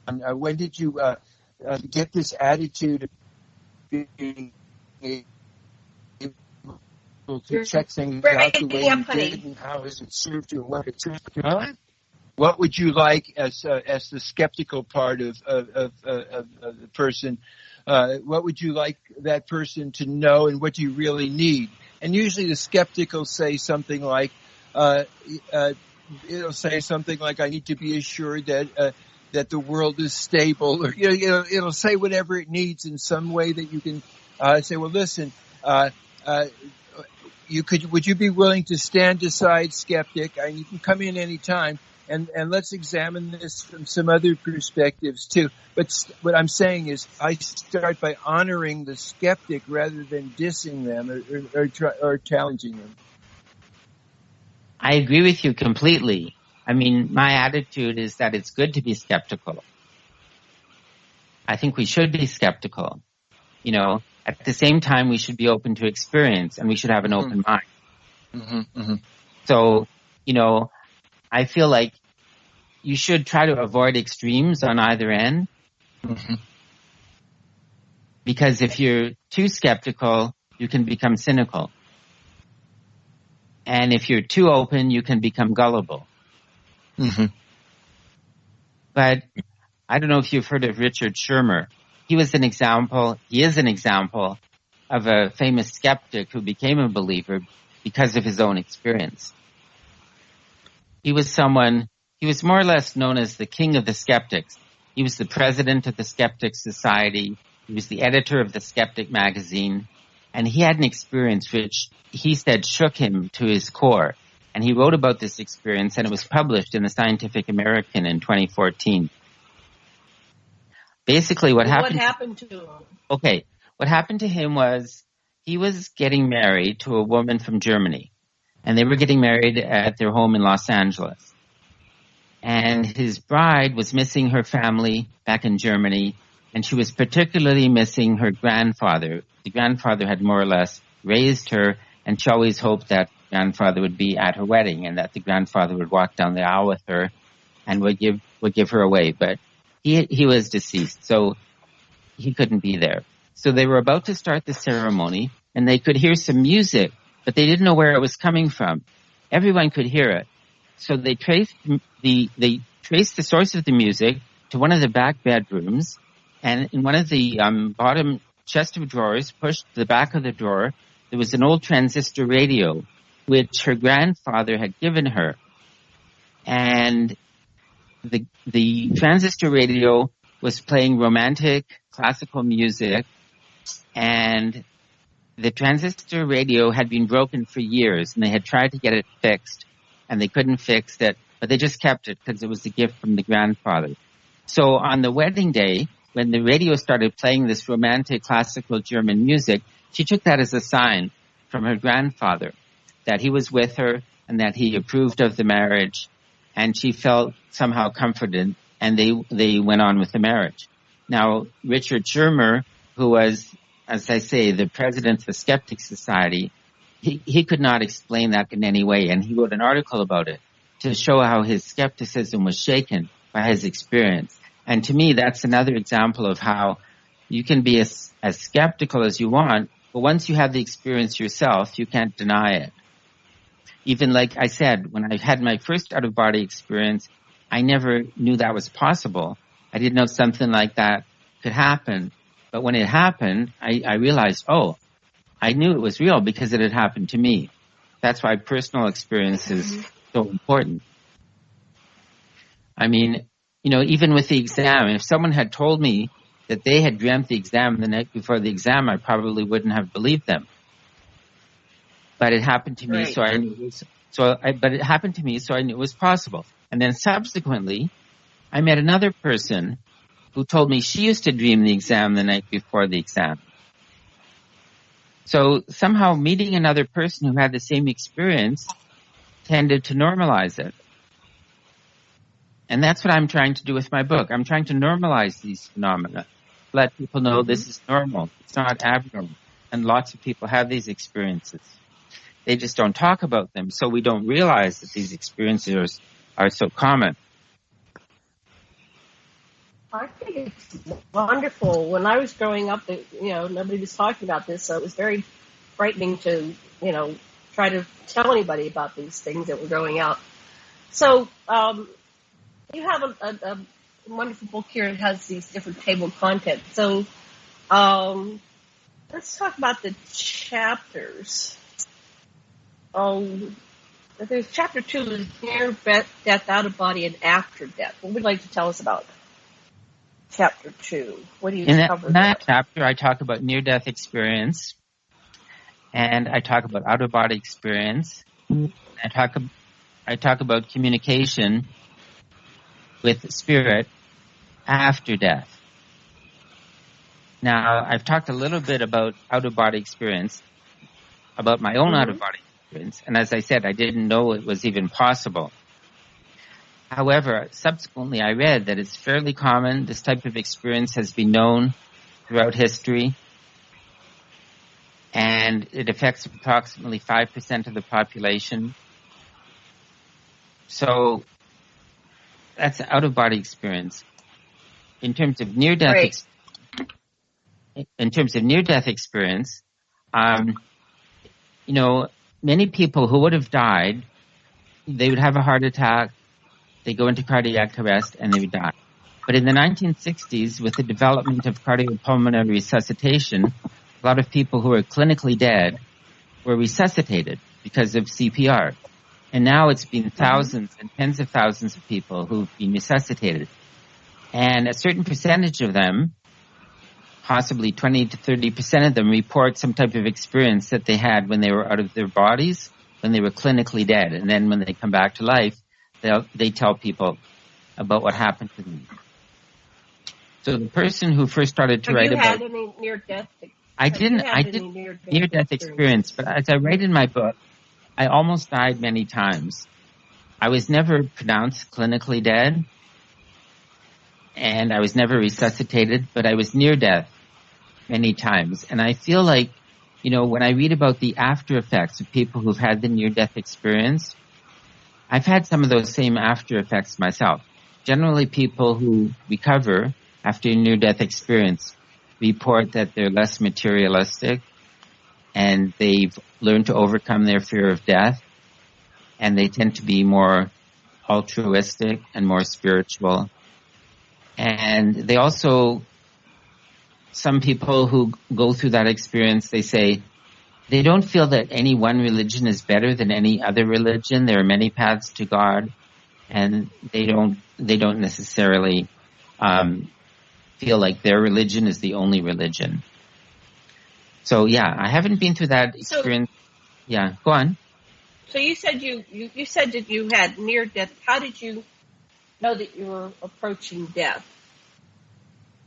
When did you get this attitude of being able to check things out the way you did, and how has it served you, and what it served you? What would you like as the skeptical part of the person? What would you like that person to know, and what do you really need? And usually the skeptic will say something like, it'll say something like, I need to be assured that the world is stable, or it'll say whatever it needs in some way that you can say, well, listen, would you be willing to stand aside, skeptic? You can come in any time, and let's examine this from some other perspectives too. But what I'm saying is, I start by honoring the skeptic rather than dissing them or challenging them. I agree with you completely. I mean, my attitude is that it's good to be skeptical. I think we should be skeptical. You know, at the same time, we should be open to experience, and we should have an open mind. So, you know, I feel like you should try to avoid extremes on either end. Because if you're too skeptical, you can become cynical. And if you're too open, you can become gullible. But I don't know if you've heard of Richard Shermer. He is an example of a famous skeptic who became a believer because of his own experience. He was more or less known as the king of the skeptics. He was the president of the Skeptics Society. He was the editor of the Skeptic magazine. And he had an experience which he said shook him to his core. And he wrote about this experience, and it was published in the Scientific American in 2014. Basically, what happened to him? Okay, what happened to him was he was getting married to a woman from Germany, and they were getting married at their home in Los Angeles. And his bride was missing her family back in Germany, and she was particularly missing her grandfather. The grandfather had more or less raised her, and she always hoped that the grandfather would be at her wedding and that the grandfather would walk down the aisle with her and would give her away. But he was deceased, so he couldn't be there. So they were about to start the ceremony, and they could hear some music, but they didn't know where it was coming from. Everyone could hear it. So they traced the source of the music to one of the back bedrooms, and in one of the bottom chest of drawers, pushed to the back of the drawer, there was an old transistor radio, which her grandfather had given her. And the transistor radio was playing romantic classical music, and the transistor radio had been broken for years, and they had tried to get it fixed, and they couldn't fix it, but they just kept it because it was a gift from the grandfather. So on the wedding day, when the radio started playing this romantic classical German music, she took that as a sign from her grandfather that he was with her and that he approved of the marriage, and she felt somehow comforted, and they went on with the marriage. Now, Richard Shermer, who was, as I say, the president of the Skeptics Society, he could not explain that in any way, and he wrote an article about it to show how his skepticism was shaken by his experience. And to me, that's another example of how you can be as skeptical as you want, but once you have the experience yourself, you can't deny it. Even like I said, when I had my first out-of-body experience, I never knew that was possible. I didn't know something like that could happen. But when it happened, I realized, I knew it was real because it had happened to me. That's why personal experiences so important. I mean, even with the exam, if someone had told me that they had dreamt the exam the night before the exam, I probably wouldn't have believed them. But it happened to me, Right. so I knew it was, but it happened to me, so I knew it was possible. And then subsequently, I met another person who told me she used to dream the exam the night before the exam. So somehow meeting another person who had the same experience tended to normalize it. And that's what I'm trying to do with my book. I'm trying to normalize these phenomena. Let people know this is normal. It's not abnormal. And lots of people have these experiences. They just don't talk about them, so we don't realize that these experiences are so common. I think it's wonderful. When I was growing up, nobody was talking about this, so it was very frightening to, try to tell anybody about these things that were going out. So you have a wonderful book here that has these different table of content. So let's talk about the chapters. There's chapter 2 is near death, out of body, and after death. What would you like to tell us about chapter 2? What do you cover? In that chapter, I talk about near-death experience, and I talk about out-of-body experience. I talk about communication with spirit after death. Now, I've talked a little bit about out-of-body experience, about my own out-of-body experience, and as I said, I didn't know it was even possible. However, subsequently I read that it's fairly common. This type of experience has been known throughout history, and it affects approximately 5% of the population. So that's an out-of-body experience. In terms of near-death experience, many people who would have died, they would have a heart attack, they go into cardiac arrest, and they would die. But in the 1960s, with the development of cardiopulmonary resuscitation, a lot of people who were clinically dead were resuscitated because of CPR. And now it's been thousands and tens of thousands of people who've been resuscitated. And a certain percentage of them, possibly 20 to 30% of them, report some type of experience that they had when they were out of their bodies, when they were clinically dead. And then when they come back to life, they tell people about what happened to them. So the person who first started to write about... Have you had any near-death experience? I didn't near-death experience, but as I write in my book, I almost died many times. I was never pronounced clinically dead, and I was never resuscitated, but I was near death many times. And I feel like, when I read about the after effects of people who've had the near-death experience, I've had some of those same after effects myself. Generally, people who recover after a near-death experience report that they're less materialistic and they've learned to overcome their fear of death, and they tend to be more altruistic and more spiritual. And they also, some people who go through that experience, they say they don't feel that any one religion is better than any other religion. There are many paths to God, and they don't necessarily feel like their religion is the only religion. So yeah, I haven't been through that experience. Yeah, go on. So you said you said that you had near death. How did you know that you were approaching death?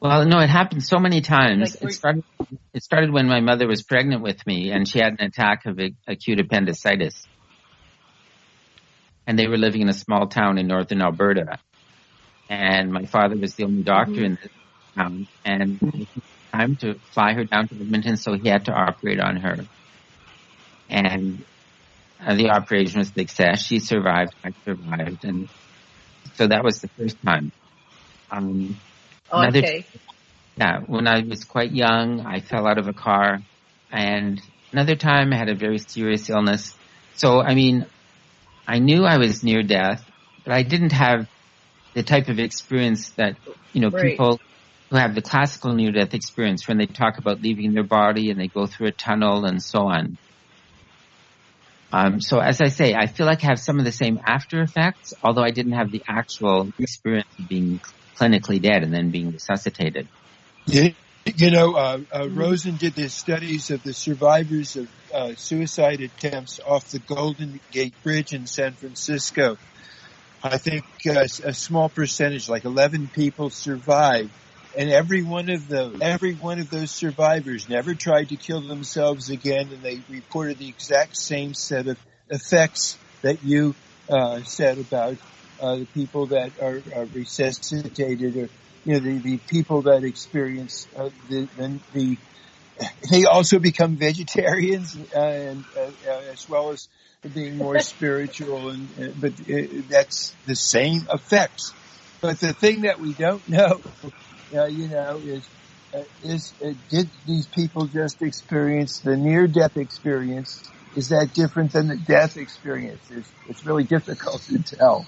Well, no, it happened so many times. It started when my mother was pregnant with me, and she had an attack of acute appendicitis. And they were living in a small town in northern Alberta. And my father was the only doctor in this town, and it took time to fly her down to Edmonton, so he had to operate on her. And the operation was a success. She survived, I survived, and so that was the first time. When I was quite young, I fell out of a car, and another time I had a very serious illness. So, I knew I was near death, but I didn't have the type of experience that, people who have the classical near-death experience when they talk about leaving their body and they go through a tunnel and so on. So as I say, I feel like I have some of the same after effects, although I didn't have the actual experience of being clinically dead and then being resuscitated. Rosen did the studies of the survivors of suicide attempts off the Golden Gate Bridge in San Francisco. I think a small percentage, like 11 people, survived. And every one of those survivors never tried to kill themselves again, and they reported the exact same set of effects that you said about the people that are resuscitated, or the people that experience they also become vegetarians, and as well as being more spiritual, but that's the same effects. But the thing that we don't know, is did these people just experience the near-death experience? Is that different than the death experience? It's really difficult to tell.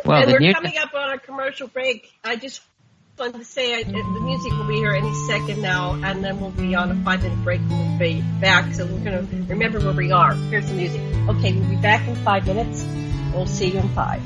Well, and we're coming up on a commercial break. I just wanted to say the music will be here any second now, and then we'll be on a 5-minute break and we'll be back. So we're going to remember where we are. Here's the music. Okay, we'll be back in 5 minutes. We'll see you in 5.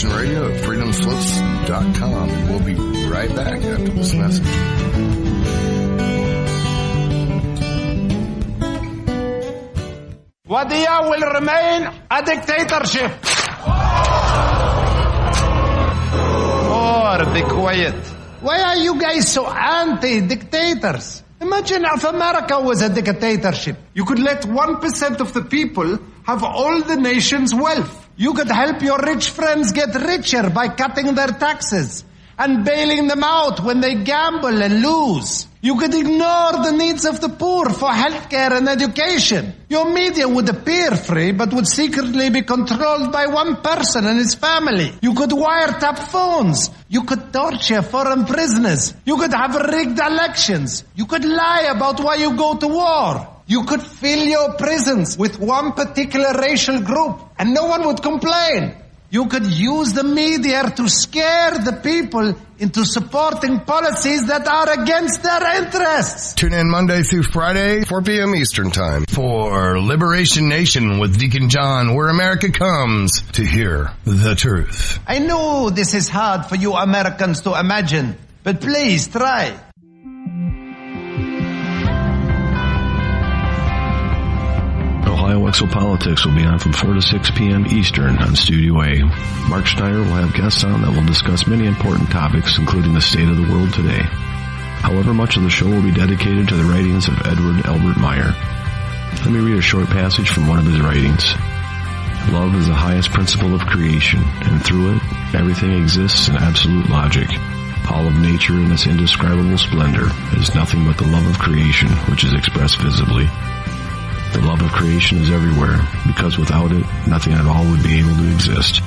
Radio at freedomslips.com, and we'll be right back after this message. Wadiya will remain a dictatorship. Oh, be quiet. Why are you guys so anti-dictators? Imagine if America was a dictatorship. You could let 1% of the people have all the nation's wealth. You could help your rich friends get richer by cutting their taxes and bailing them out when they gamble and lose. You could ignore the needs of the poor for healthcare and education. Your media would appear free, but would secretly be controlled by one person and his family. You could wiretap phones. You could torture foreign prisoners. You could have rigged elections. You could lie about why you go to war. You could fill your prisons with one particular racial group, and no one would complain. You could use the media to scare the people into supporting policies that are against their interests. Tune in Monday through Friday, 4 p.m. Eastern Time, for Liberation Nation with Deacon John, where America comes to hear the truth. I know this is hard for you Americans to imagine, but please try. Ohio Exopolitics will be on from 4 to 6 p.m. Eastern on Studio A. Mark Schneider will have guests on that will discuss many important topics, including the state of the world today. However, much of the show will be dedicated to the writings of Edward Albert Meyer. Let me read a short passage from one of his writings. Love is the highest principle of creation, and through it, everything exists in absolute logic. All of nature in its indescribable splendor is nothing but the love of creation, which is expressed visibly. The love of creation is everywhere, because without it, nothing at all would be able to exist.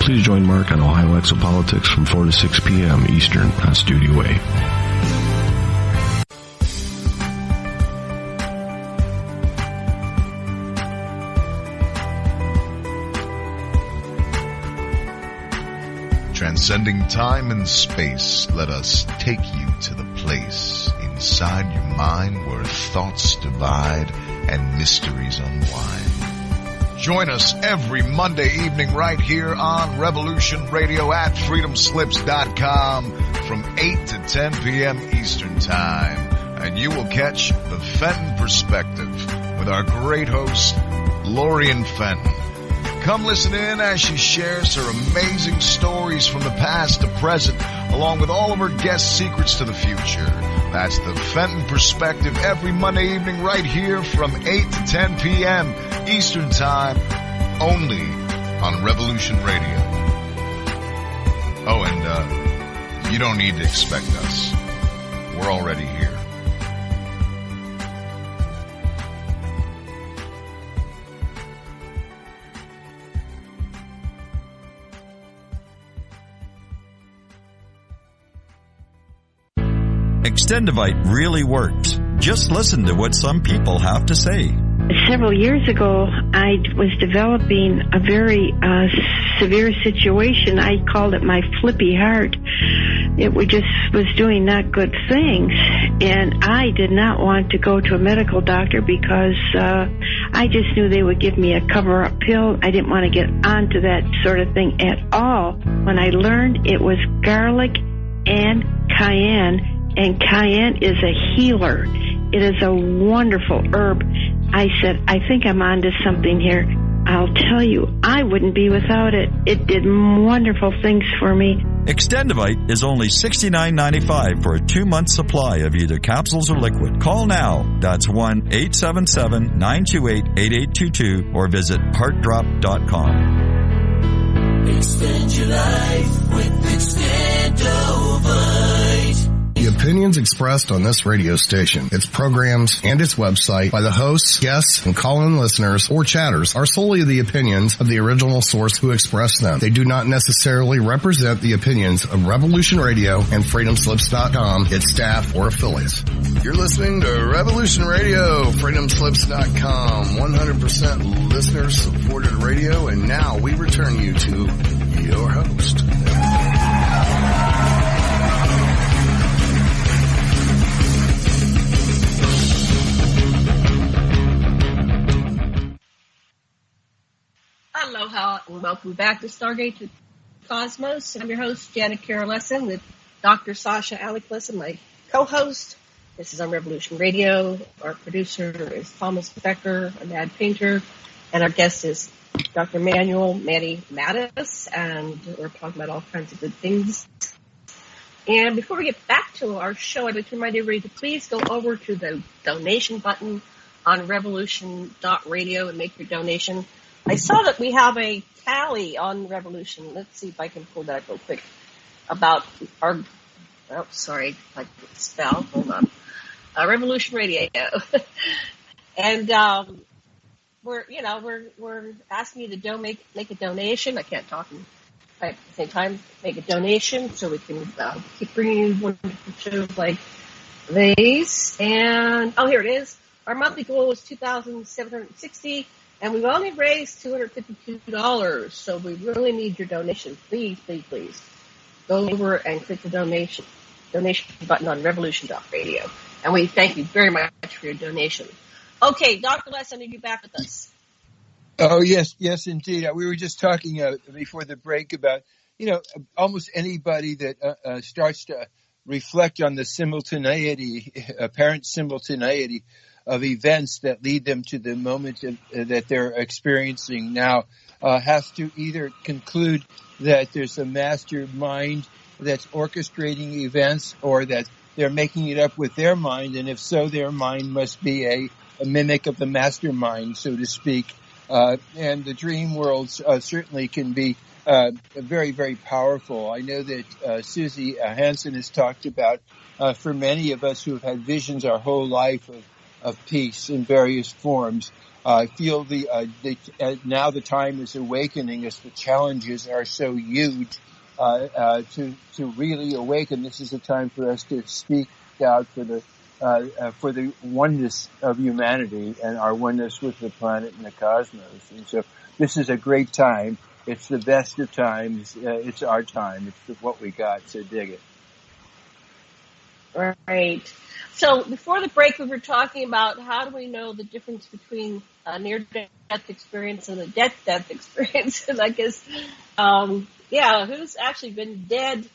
Please join Mark on Ohio Exopolitics from 4 to 6 p.m. Eastern on Studio A. Transcending time and space, let us take you to the place inside your mind where thoughts divide and mysteries unwind. Join us every Monday evening right here on Revolution Radio at freedomslips.com from 8 to 10 p.m. Eastern Time. And you will catch the Fenton Perspective with our great host, Lorian Fenton. Come listen in as she shares her amazing stories from the past to present, along with all of her guest secrets to the future. That's the Fenton Perspective every Monday evening right here from 8 to 10 p.m. Eastern Time, only on Revolution Radio. Oh, and you don't need to expect us. We're already here. Extendivite really works. Just listen to what some people have to say. Several years ago, I was developing a very severe situation. I called it my flippy heart. It just was doing not good things. And I did not want to go to a medical doctor because I just knew they would give me a cover-up pill. I didn't want to get onto that sort of thing at all. When I learned it was garlic and cayenne is a healer. It is a wonderful herb. I said, I think I'm onto something here. I'll tell you, I wouldn't be without it. It did wonderful things for me. Extendivite is only $69.95 for a 2-month supply of either capsules or liquid. Call now. That's 1-877-928-8822 or visit heartdrop.com. Extend your life with Extendivite. The opinions expressed on this radio station, its programs, and its website by the hosts, guests, and call-in listeners or chatters are solely the opinions of the original source who expressed them. They do not necessarily represent the opinions of Revolution Radio and freedomslips.com, its staff, or affiliates. You're listening to Revolution Radio, freedomslips.com, 100% listener-supported radio, and now we return you to your host. Aloha and welcome back to Stargate to Cosmos. I'm your host, Janet Kara Lessin, with Dr. Sasha Alec Lessin, my co-host. This is on Revolution Radio. Our producer is Thomas Becker, a mad painter, and our guest is Dr. Manuel Matas, and we're talking about all kinds of good things. And before we get back to our show, I'd like to remind everybody to please go over to the donation button on revolution.radio and make your donation. I saw that we have a tally on Revolution. Let's see if I can pull that up real quick. About our, I can spell. Hold on. Revolution Radio. And we're asking you to make a donation. I can't talk at the same time. Make a donation so we can keep bringing you wonderful shows like these. And here it is. Our monthly goal was $2,760. And we've only raised $252, so we really need your donation. Please, please, please go over and click the donation button on revolution.radio. And we thank you very much for your donation. Okay, Dr. Lessin, are you back with us? Oh, yes, indeed. We were just talking before the break about, almost anybody that starts to reflect on the apparent simultaneity of events that lead them to the moment that they're experiencing now, has to either conclude that there's a master mind that's orchestrating events, or that they're making it up with their mind, and if so, their mind must be a mimic of the mastermind, so to speak. And the dream worlds certainly can be very, very powerful. I know that Susie Hansen has talked about, for many of us who have had visions our whole life of peace in various forms, I feel now the time is awakening as the challenges are so huge to really awaken. This is a time for us to speak out for the oneness of humanity and our oneness with the planet and the cosmos. And so this is a great time. It's the best of times. It's our time. It's what we got. So dig it. Right. So before the break, we were talking about how do we know the difference between a near-death experience and a death experience. And I guess, who's actually been dead?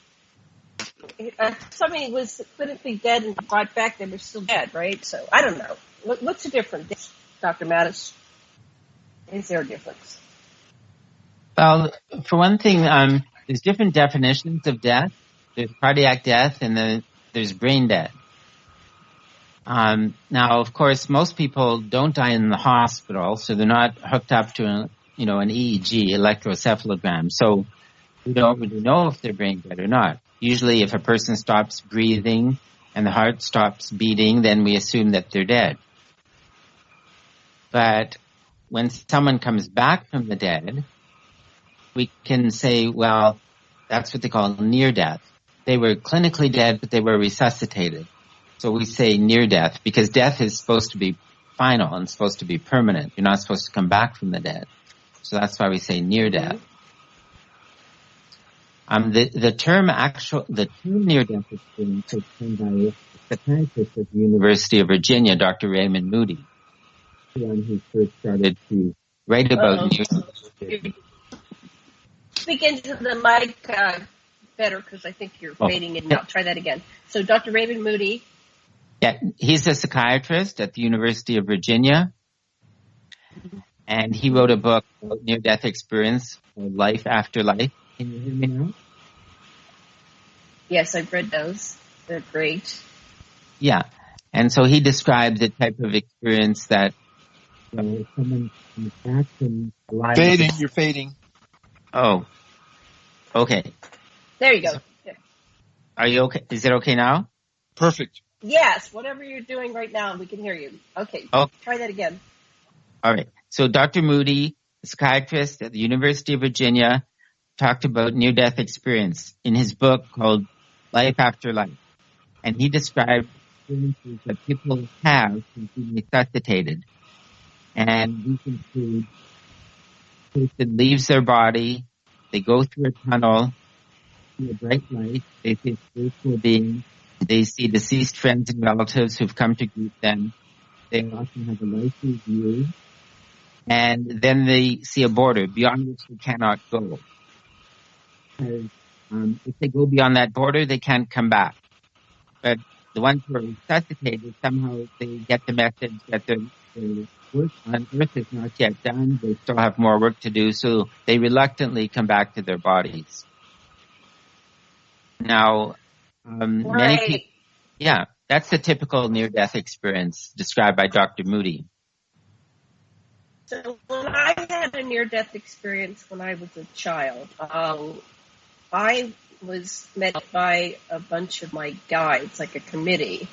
Somebody was clinically dead and brought back, they were still dead, right? So I don't know. What's the difference, Dr. Matas? Is there a difference? Well, for one thing, there's different definitions of death. There's cardiac death and there's brain death. Now, of course, most people don't die in the hospital, so they're not hooked up to an EEG, electroencephalogram. So we don't really know if they're brain dead or not. Usually, if a person stops breathing and the heart stops beating, then we assume that they're dead. But when someone comes back from the dead, we can say, well, that's what they call near death. They were clinically dead, but they were resuscitated. So we say near death because death is supposed to be final and supposed to be permanent. You're not supposed to come back from the dead. So that's why we say near death. The term near death experience was coined by a psychiatrist at the University of Virginia, Dr. Raymond Moody, the one who first started to write about near death. Speak into the mic better because I think you're fading in. Now try that again. So Dr. Raymond Moody. Yeah, he's a psychiatrist at the University of Virginia, and he wrote a book about near-death experience called Life After Life. Can you hear me now? Yes, I've read those. They're great. Yeah, and so he described the type of experience that someone comes back from life. Fading, you're fading. Oh, okay. There you go. Are you okay? Is it okay now? Perfect. Yes, whatever you're doing right now, we can hear you. Okay, Try that again. All right. So Dr. Moody, a psychiatrist at the University of Virginia, talked about near-death experience in his book called Life After Life. And he described experiences that people have since being resuscitated. And these include a person leaves their body, they go through a tunnel, see a bright light, they see a spiritual being, they see deceased friends and relatives who've come to greet them. They often have a life review. And then they see a border beyond which they cannot go. Because if they go beyond that border, they can't come back. But the ones who are resuscitated, somehow they get the message that their work on Earth is not yet done. They still have more work to do, so they reluctantly come back to their bodies. Now, many people, that's the typical near-death experience described by Dr. Moody. So when I had a near-death experience when I was a child, I was met by a bunch of my guides, like a committee,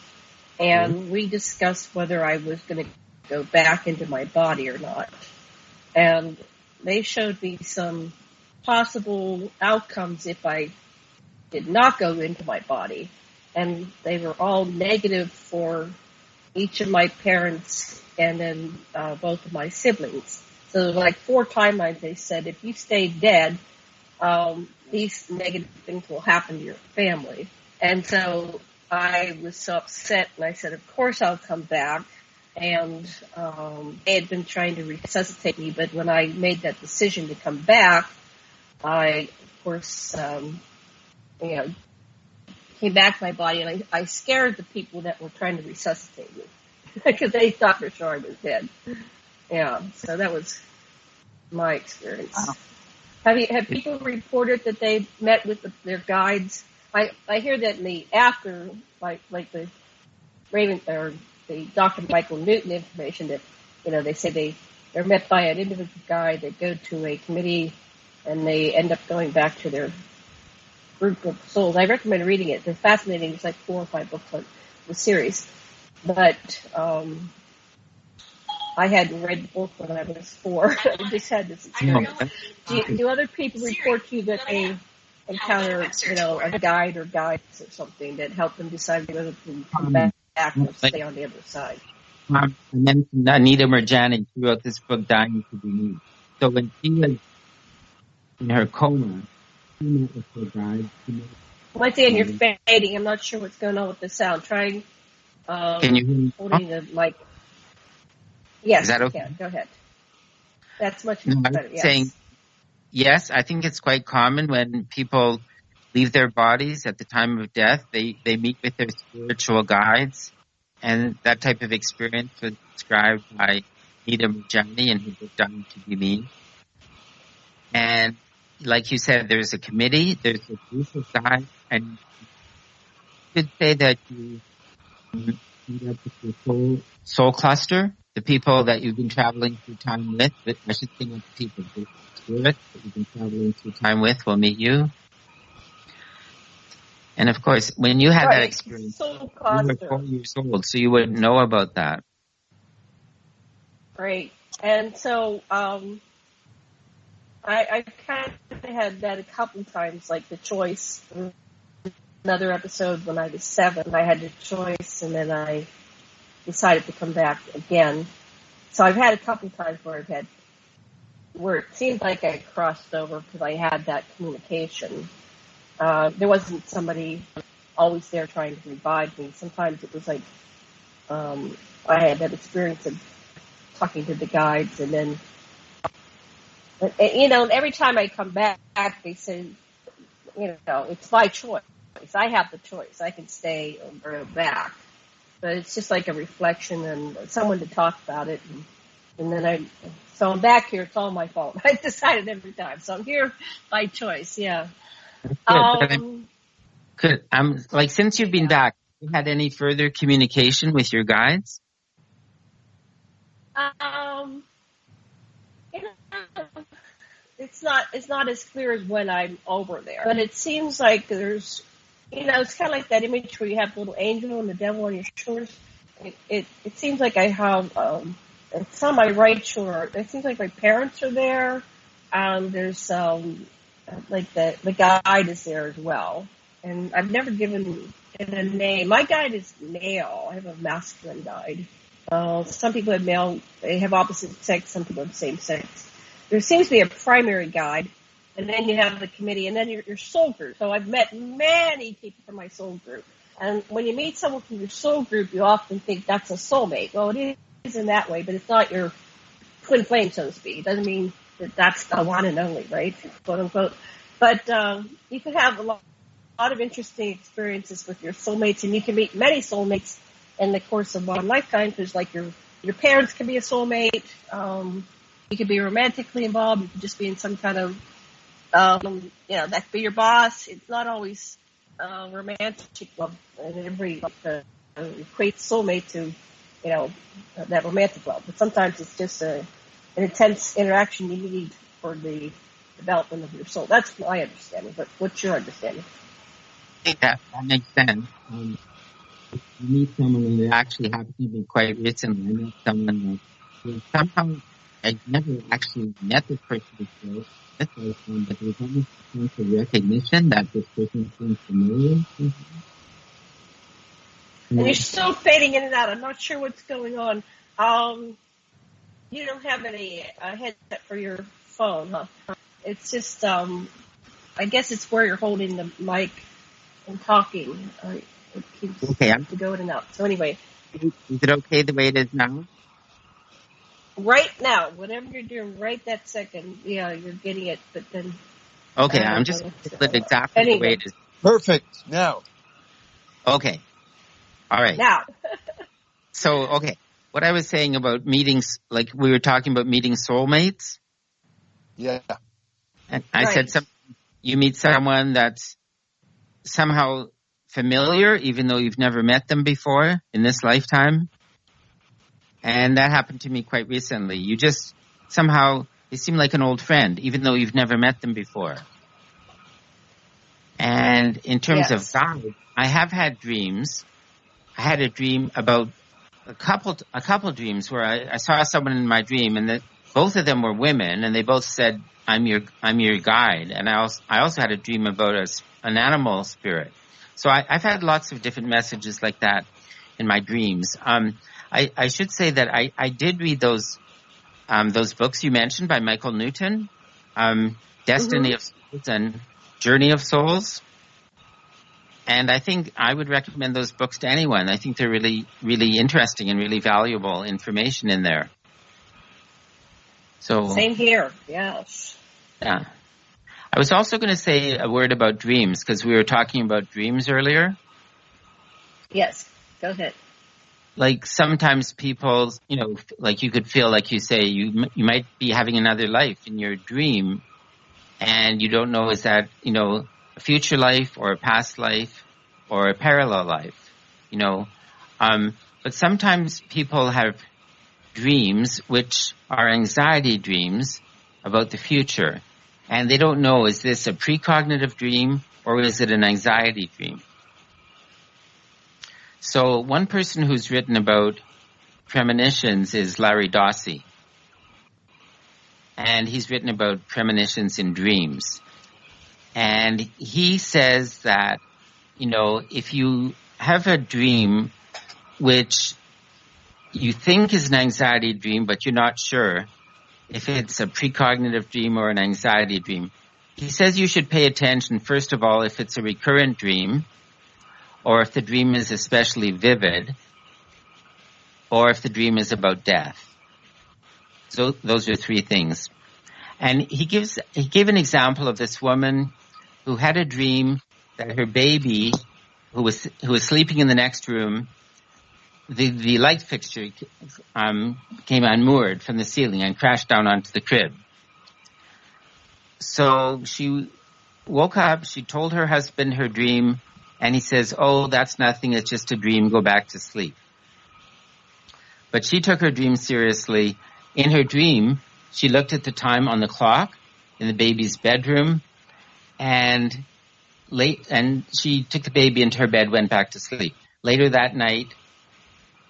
and we discussed whether I was going to go back into my body or not. And they showed me some possible outcomes if I did not go into my body. And they were all negative for each of my parents and then both of my siblings. So like 4 timelines, they said, if you stay dead, these negative things will happen to your family. And so I was so upset, and I said, of course I'll come back. And they had been trying to resuscitate me, but when I made that decision to come back, I, of course, came back to my body, and I scared the people that were trying to resuscitate me because they thought for sure I was dead. Yeah, so that was my experience. Wow. Have people reported that they met with their guides? I hear that in the after, like the Raven or the Dr. Michael Newton information that, they say they're met by an individual guide, they go to a committee, and they end up going back to their group of souls. I recommend reading it. They're fascinating. It's like 4 or 5 books on the series. But I hadn't read the book when I was 4. I just had this experience. Do other people report to you that they encounter, a guide or guides or something that help them decide whether to come back or stay on the other side? I mentioned Anita Merjani. She wrote this book, Dying to Be Me. So when she was in her coma, she met with her guide. Once again, you're fading. I'm not sure what's going on with the sound. Try can you hear me? Holding the mic. Yes, is that okay? Yeah, go ahead. That's much better. Yes. Saying, yes, I think it's quite common when people leave their bodies at the time of death. They meet with their spiritual guides, and that type of experience was described by Anita Merjani in her book, Dying to Be Me. And like you said, there's a committee, there's a group of guides, and you could say that you meet up with your soul cluster, the people that you've been traveling through time with. I should say not the people, the spirits that you've been traveling through time with will meet you. And of course, when you had Right. that experience, So you cluster. were 4 years old, so you wouldn't know about that. Right. And so I kind of had that a couple times, like the choice. Another episode when I was 7, I had the choice, and then I decided to come back again. So I've had a couple times where it seemed like I crossed over because I had that communication. There wasn't somebody always there trying to revive me. Sometimes it was like I had that experience of talking to the guides, and then, every time I come back, they say, it's my choice. I have the choice. I can stay or go back. But it's just like a reflection and someone to talk about it. And then so I'm back here. It's all my fault. I decided every time. So I'm here by choice. Yeah. Good. Since you've been back, have you had any further communication with your guides? It's not as clear as when I'm over there. But it seems like there's, it's kind of like that image where you have the little angel and the devil on your shoulders. It seems like I have, it's on my right shoulder. It seems like my parents are there. There's, like the guide is there as well. And I've never given it a name. My guide is male. I have a masculine guide. Some people have male, they have opposite sex. Some people have same sex. There seems to be a primary guide, and then you have the committee, and then your soul group. So I've met many people from my soul group. And when you meet someone from your soul group, you often think that's a soulmate. Well, it is in that way, but it's not your twin flame, so to speak. It doesn't mean that that's the one and only, right? Quote unquote. But you can have a lot of interesting experiences with your soulmates, and you can meet many soulmates in the course of one lifetime. Because like your parents can be a soulmate. You could be romantically involved. You could just be in some kind of, that could be your boss. It's not always romantic love. And everybody equates soulmate to, that romantic love. But sometimes it's just an intense interaction you need for the development of your soul. That's my understanding. But what's your understanding? I think that makes sense. You meet someone and they actually happen to be quite recently. I met someone that somehow I never actually met this person before, but there was almost a sense of recognition that this person seems familiar. And you're still fading in and out. I'm not sure what's going on. You don't have any headset for your phone, huh? It's just, I guess it's where you're holding the mic and talking. It keeps going in and out. So anyway. Is it okay the way it is now? Right now, whatever you're doing right that second, you're getting it, but then... Okay, I'm just going to flip exactly the way it is. Perfect. Now. Okay. All right. Now. So, okay. What I was saying about meetings, like we were talking about meeting soulmates. Yeah. And I said you meet someone that's somehow familiar, even though you've never met them before in this lifetime. And that happened to me quite recently. You just somehow, they seem like an old friend, even though you've never met them before. And in terms of God, I have had dreams. I had a dream about a couple dreams where I saw someone in my dream, and both of them were women, and they both said, I'm your guide. And I also had a dream about an animal spirit. So I've had lots of different messages like that in my dreams. I should say that I did read those books you mentioned by Michael Newton, Destiny of Souls and Journey of Souls. And I think I would recommend those books to anyone. I think they're really, really interesting and really valuable information in there. So same here. Yes. Yeah. I was also going to say a word about dreams because we were talking about dreams earlier. Yes. Go ahead. Like sometimes people, like you could feel like you say you might be having another life in your dream, and you don't know is that a future life or a past life or a parallel life, But sometimes people have dreams which are anxiety dreams about the future, and they don't know is this a precognitive dream or is it an anxiety dream? So one person who's written about premonitions is Larry Dossey. And he's written about premonitions in dreams. And he says that, if you have a dream which you think is an anxiety dream, but you're not sure if it's a precognitive dream or an anxiety dream, he says you should pay attention, first of all, if it's a recurrent dream, or if the dream is especially vivid, or if the dream is about death. So those are three things. And he gave an example of this woman who had a dream that her baby, who was sleeping in the next room, the light fixture came unmoored from the ceiling and crashed down onto the crib. So she woke up, she told her husband her dream, and he says, "Oh, that's nothing, it's just a dream, go back to sleep." But she took her dream seriously. In her dream, she looked at the time on the clock in the baby's bedroom, and she took the baby into her bed, went back to sleep. Later that night,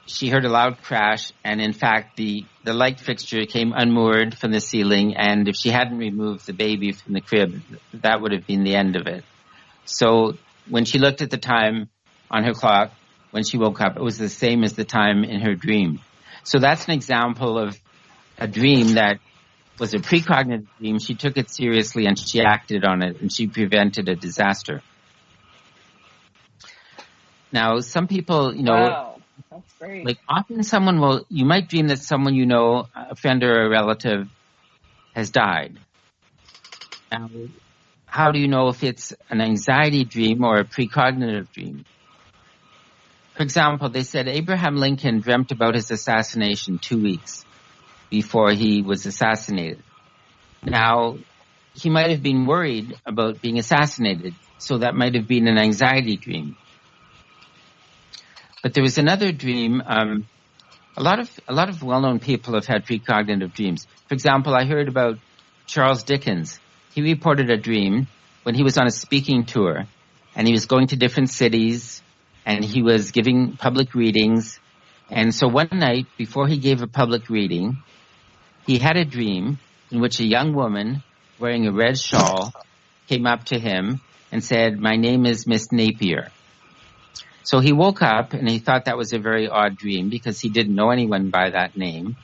she heard a loud crash, and in fact, the light fixture came unmoored from the ceiling, and if she hadn't removed the baby from the crib, that would have been the end of it. So when she looked at the time on her clock, when she woke up, it was the same as the time in her dream. So that's an example of a dream that was a precognitive dream. She took it seriously and she acted on it, and she prevented a disaster. Now, some people, Wow, that's great. like often you might dream that someone a friend or a relative, has died. Now, how do you know if it's an anxiety dream or a precognitive dream? For example, they said Abraham Lincoln dreamt about his assassination 2 weeks before he was assassinated. Now, he might have been worried about being assassinated, so that might have been an anxiety dream. But there was another dream. A lot of well-known people have had precognitive dreams. For example, I heard about Charles Dickens. He reported a dream when he was on a speaking tour, and he was going to different cities, and he was giving public readings. And so one night, before he gave a public reading, he had a dream in which a young woman wearing a red shawl came up to him and said, "My name is Miss Napier." So he woke up and he thought that was a very odd dream because he didn't know anyone by that name.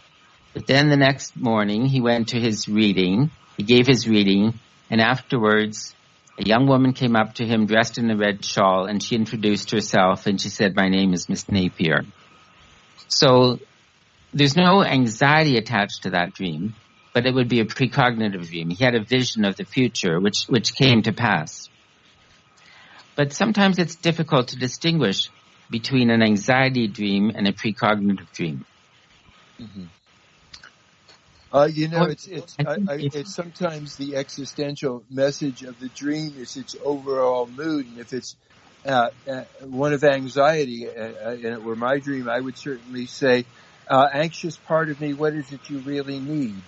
But then the next morning he went to his reading, he gave his reading, and afterwards a young woman came up to him dressed in a red shawl, and she introduced herself and she said, "My name is Miss Napier." So there's no anxiety attached to that dream, but it would be a precognitive dream. He had a vision of the future which came to pass. But sometimes it's difficult to distinguish between an anxiety dream and a precognitive dream. Mm-hmm. It's sometimes the existential message of the dream is its overall mood, and if it's one of anxiety, and it were my dream, I would certainly say, "Anxious part of me, what is it you really need?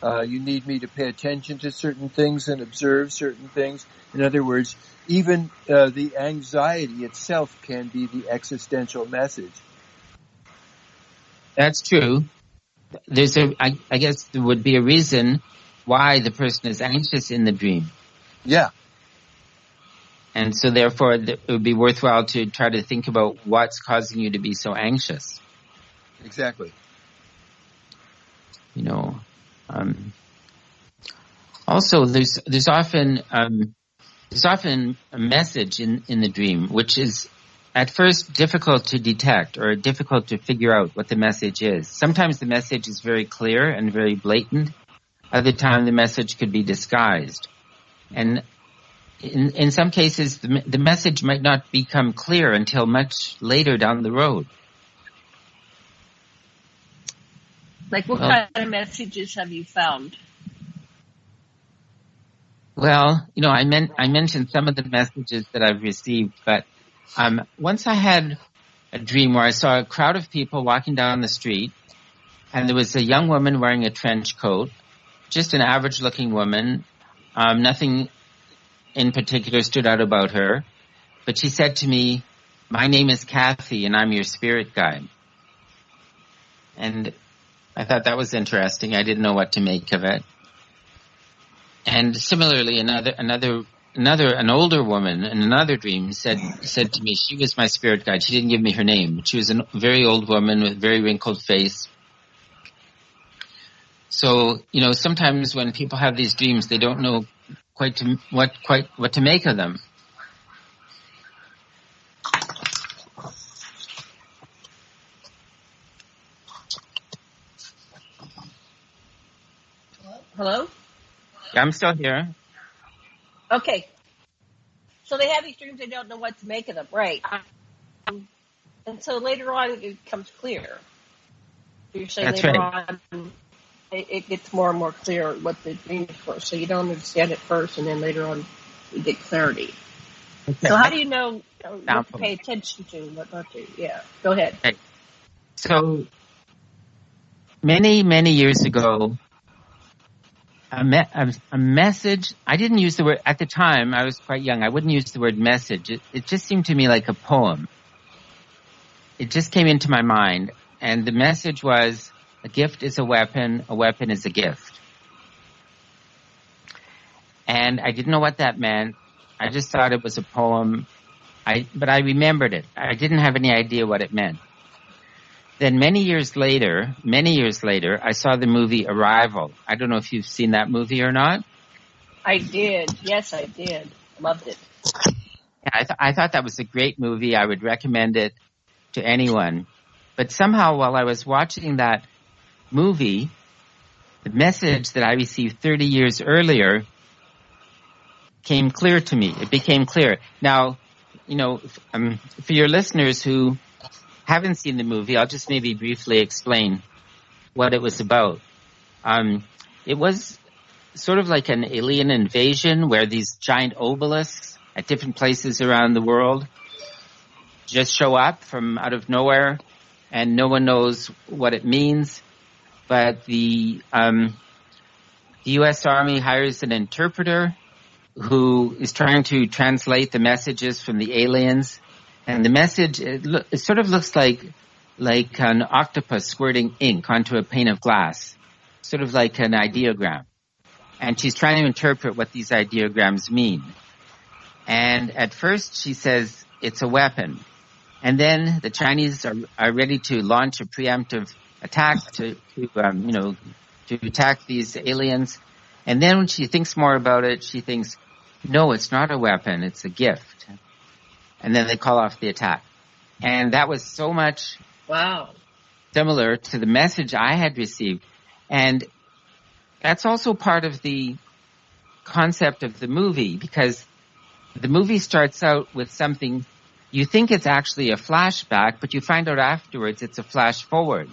You need me to pay attention to certain things and observe certain things." In other words, even the anxiety itself can be the existential message. That's true. I guess there would be a reason why the person is anxious in the dream. Yeah. And so therefore it would be worthwhile to try to think about what's causing you to be so anxious. Exactly. Also there's often a message in the dream, which is at first difficult to detect or difficult to figure out what the message is. Sometimes the message is very clear and very blatant. Other times the message could be disguised. And in some cases, the message might not become clear until much later down the road. Like what kind of messages have you found? Well, I mentioned some of the messages that I've received, but once I had a dream where I saw a crowd of people walking down the street, and there was a young woman wearing a trench coat, just an average-looking woman, nothing in particular stood out about her, but she said to me, "My name is Kathy and I'm your spirit guide." And I thought that was interesting. I didn't know what to make of it. And similarly, an older woman in another dream said to me she was my spirit guide. She didn't give me her name, but she was a very old woman with a very wrinkled face. So, sometimes when people have these dreams, they don't know what to make of them. Hello? Yeah, I'm still here. Okay. So they have these dreams, they don't know what to make of them, right? And so later on it becomes clear. You're saying That's later right. on it gets more and more clear what the dream is for. So you don't understand it first, and then later on you get clarity. Okay. So how do you know what to pay attention to and what not to? Yeah, go ahead. Okay. So many, many years ago, a message, I didn't use the word, at the time, I was quite young, I wouldn't use the word message. It just seemed to me like a poem. It just came into my mind, and the message was, a gift is a weapon is a gift. And I didn't know what that meant. I just thought it was a poem, but I remembered it. I didn't have any idea what it meant. Then many years later, I saw the movie Arrival. I don't know if you've seen that movie or not. I did. Yes, I did. Loved it. Yeah, I thought that was a great movie. I would recommend it to anyone. But somehow while I was watching that movie, the message that I received 30 years earlier came clear to me. It became clear. Now, for your listeners who haven't seen the movie, I'll just maybe briefly explain what it was about. It was sort of like an alien invasion where these giant obelisks at different places around the world just show up from out of nowhere, and no one knows what it means. But the U.S. Army hires an interpreter who is trying to translate the messages from the aliens. And the message, it sort of looks like an octopus squirting ink onto a pane of glass, sort of like an ideogram. And she's trying to interpret what these ideograms mean. And at first she says it's a weapon. And then the Chinese are ready to launch a preemptive attack to attack these aliens. And then when she thinks more about it, she thinks, no, it's not a weapon, it's a gift. And then they call off the attack. And that was so much similar to the message I had received. And that's also part of the concept of the movie, because the movie starts out with something, you think it's actually a flashback, but you find out afterwards it's a flash forward.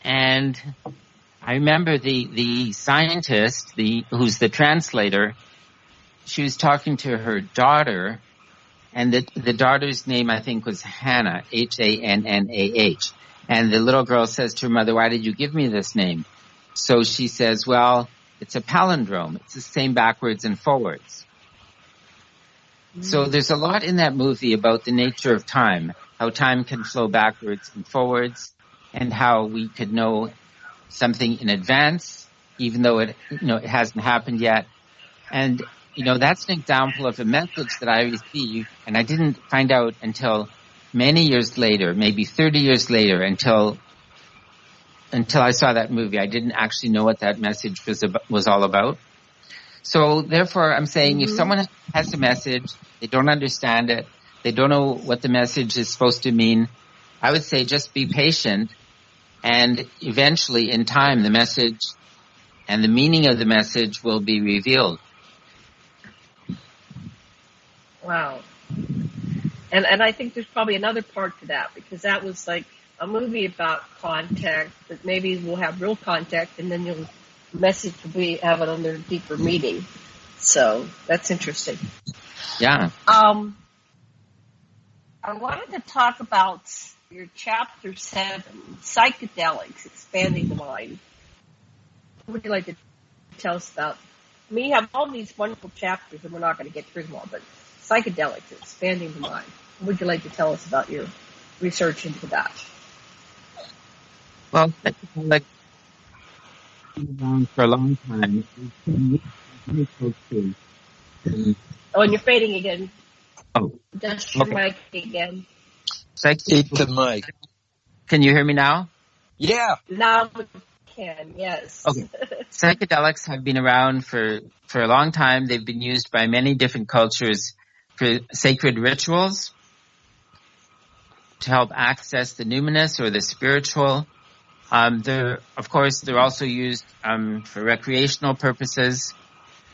And I remember the scientist, who's the translator, she was talking to her daughter, and the daughter's name, I think, was Hannah, Hannah. And the little girl says to her mother, why did you give me this name? So she says, well, it's a palindrome. It's the same backwards and forwards. So there's a lot in that movie about the nature of time, how time can flow backwards and forwards, and how we could know something in advance, even though it hasn't happened yet. And that's an example of a message that I received, and I didn't find out until many years later, maybe 30 years later, until I saw that movie. I didn't actually know what that message was all about. So therefore, I'm saying if someone has a message, they don't understand it, they don't know what the message is supposed to mean, I would say just be patient, and eventually in time the message and the meaning of the message will be revealed. Wow. And I think there's probably another part to that, because that was like a movie about contact, but maybe we'll have real contact, and then the message will have another deeper meaning. So that's interesting. Yeah. I wanted to talk about your chapter 7, psychedelics, expanding the mind. What would you like to tell us about We have all these wonderful chapters, and we're not going to get through them all, but psychedelics, expanding the mind. What would you like to tell us about your research into that? Well, psychedelics have been around for a long time. Oh, and you're fading again. Oh. Just your mic again. Eat the mic. Can you hear me now? Yeah. Now we can, yes. Okay. Psychedelics have been around for a long time. They've been used by many different cultures for sacred rituals, to help access the numinous or the spiritual. They're also used for recreational purposes.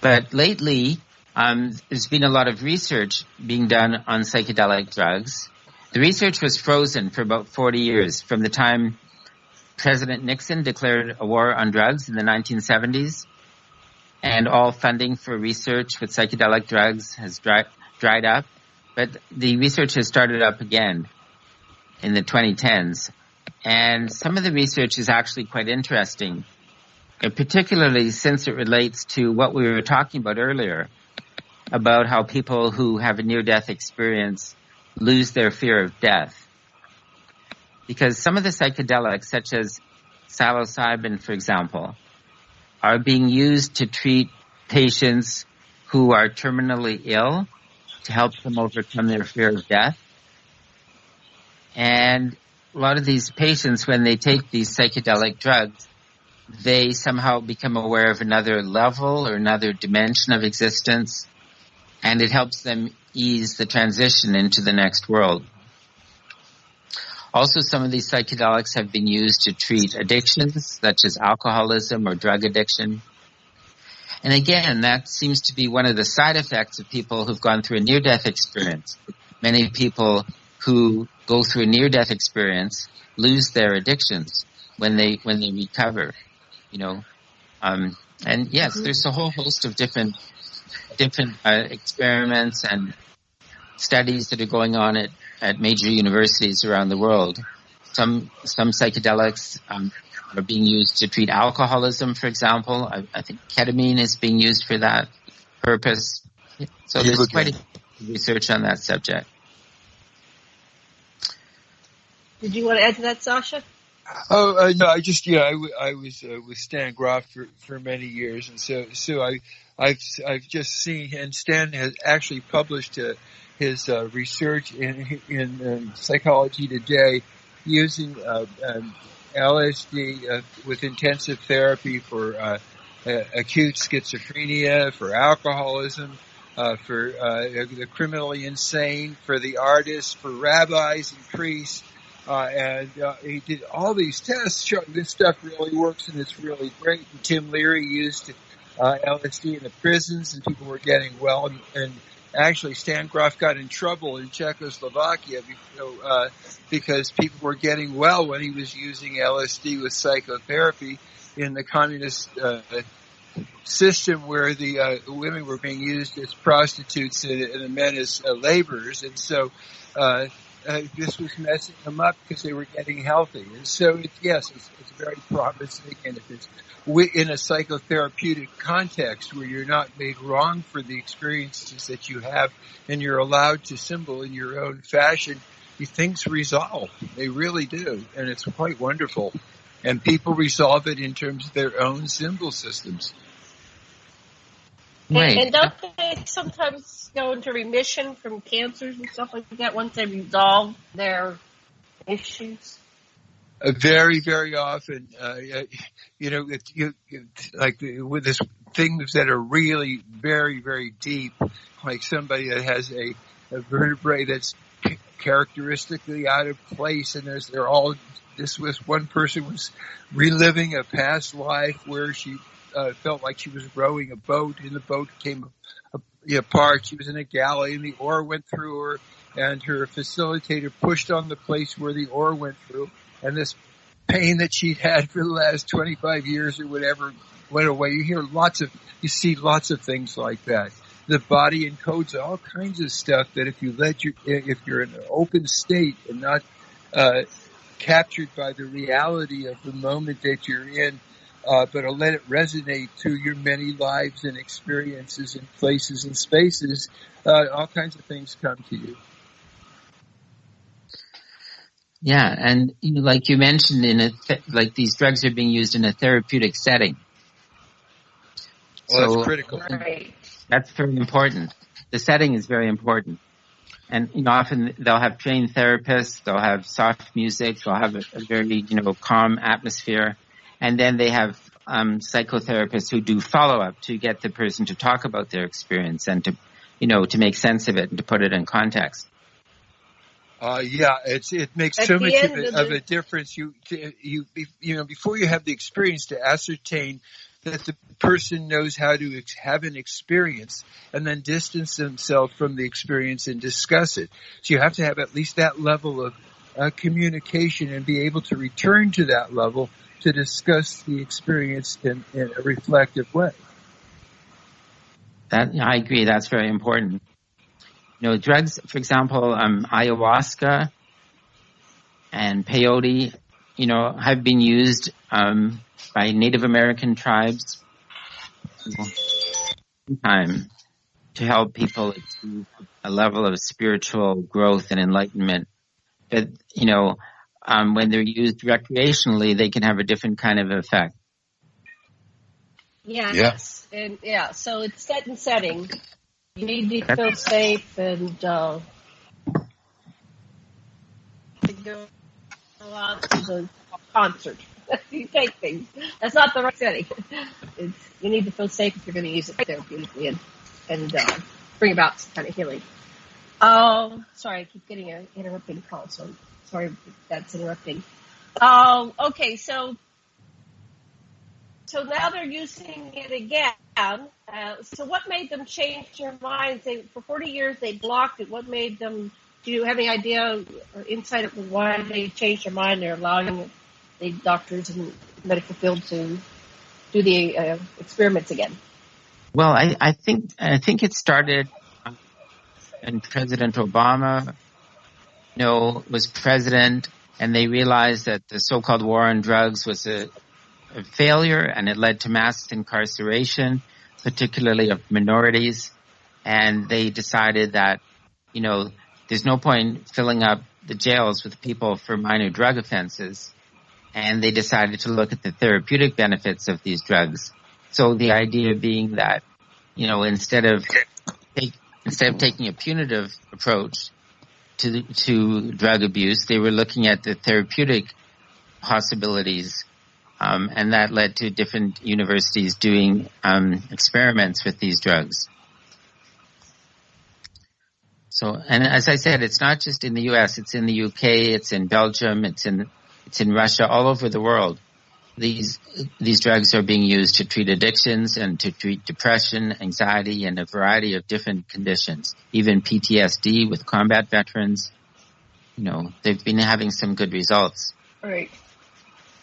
But lately, there's been a lot of research being done on psychedelic drugs. The research was frozen for about 40 years, from the time President Nixon declared a war on drugs in the 1970s, and all funding for research with psychedelic drugs has dried up. But the research has started up again in the 2010s. And some of the research is actually quite interesting, particularly since it relates to what we were talking about earlier, about how people who have a near-death experience lose their fear of death. Because some of the psychedelics, such as psilocybin, for example, are being used to treat patients who are terminally ill, to help them overcome their fear of death. And a lot of these patients, when they take these psychedelic drugs, they somehow become aware of another level or another dimension of existence, and it helps them ease the transition into the next world. Also, some of these psychedelics have been used to treat addictions, such as alcoholism or drug addiction. And again, that seems to be one of the side effects of people who've gone through a near-death experience. Many people who go through a near-death experience lose their addictions when they recover, and yes, there's a whole host of different experiments and studies that are going on at major universities around the world. Some psychedelics are being used to treat alcoholism, for example. I think ketamine is being used for that purpose. So there's quite a research on that subject. Did you want to add to that, Sasha? Oh, no, I was with Stan Groff for many years, and so I've just seen, and Stan has actually published his research in Psychology Today using LSD with intensive therapy for acute schizophrenia, for alcoholism, for the criminally insane, for the artists, for rabbis and priests. And he did all these tests showing this stuff really works and it's really great. And Tim Leary used LSD in the prisons and people were getting well. And actually, Stan Groff got in trouble in Czechoslovakia because people were getting well when he was using LSD with psychotherapy in the communist system where the women were being used as prostitutes and the men as laborers. And so this was messing them up because they were getting healthy. And so, it's very promising. And if it's in a psychotherapeutic context where you're not made wrong for the experiences that you have and you're allowed to symbol in your own fashion, things resolve. They really do. And it's quite wonderful. And people resolve it in terms of their own symbol systems. Right. And don't they sometimes go into remission from cancers and stuff like that once they resolve their issues? Very, very often, like with this things that are really very, very deep, like somebody that has a vertebrae that's characteristically out of place, and this was one person was reliving a past life where she felt like she was rowing a boat, and the boat came apart. She was in a galley, and the oar went through her, and her facilitator pushed on the place where the oar went through, and this pain that she'd had for the last 25 years or whatever went away. You see lots of things like that. The body encodes all kinds of stuff that if you're in an open state and not captured by the reality of the moment that you're in, but let it resonate through your many lives and experiences and places and spaces. All kinds of things come to you. Yeah, and like you mentioned, like these drugs are being used in a therapeutic setting. Well, that's critical. Right. That's very important. The setting is very important. And, often they'll have trained therapists, they'll have soft music, they'll have a very, calm atmosphere. And then they have psychotherapists who do follow-up to get the person to talk about their experience and to, to make sense of it and to put it in context. It makes so much of a difference. You before you have the experience, to ascertain that the person knows how to have an experience and then distance themselves from the experience and discuss it. So you have to have at least that level of communication and be able to return to that level to discuss the experience in a reflective way. I agree. That's very important. Drugs, for example, ayahuasca and peyote, have been used by Native American tribes to help people achieve a level of spiritual growth and enlightenment. But, when they're used recreationally, they can have a different kind of effect. Yes. And so it's set and setting. You need to feel safe and to go out to the concert. You take things. That's not the right setting. You need to feel safe if you're going to use it therapeutically and bring about some kind of healing. Sorry, I keep getting an interrupting call, so sorry if that's interrupting. Okay, so now they're using it again. So what made them change their minds? For 40 years they blocked it. What made them? Do you have any idea or insight of why they changed their mind? They're allowing the doctors and medical field to do the experiments again. Well, I think it started when President Obama, was president, and they realized that the so-called war on drugs was a failure, and it led to mass incarceration, particularly of minorities. And they decided that, there's no point filling up the jails with people for minor drug offenses. And they decided to look at the therapeutic benefits of these drugs. So the idea being that, instead of taking a punitive approach to drug abuse, they were looking at the therapeutic possibilities. And that led to different universities doing experiments with these drugs. So, and as I said, it's not just in the U.S., it's in the U.K., it's in Belgium, it's in Russia, all over the world. These drugs are being used to treat addictions and to treat depression, anxiety, and a variety of different conditions. Even PTSD with combat veterans. They've been having some good results. Right.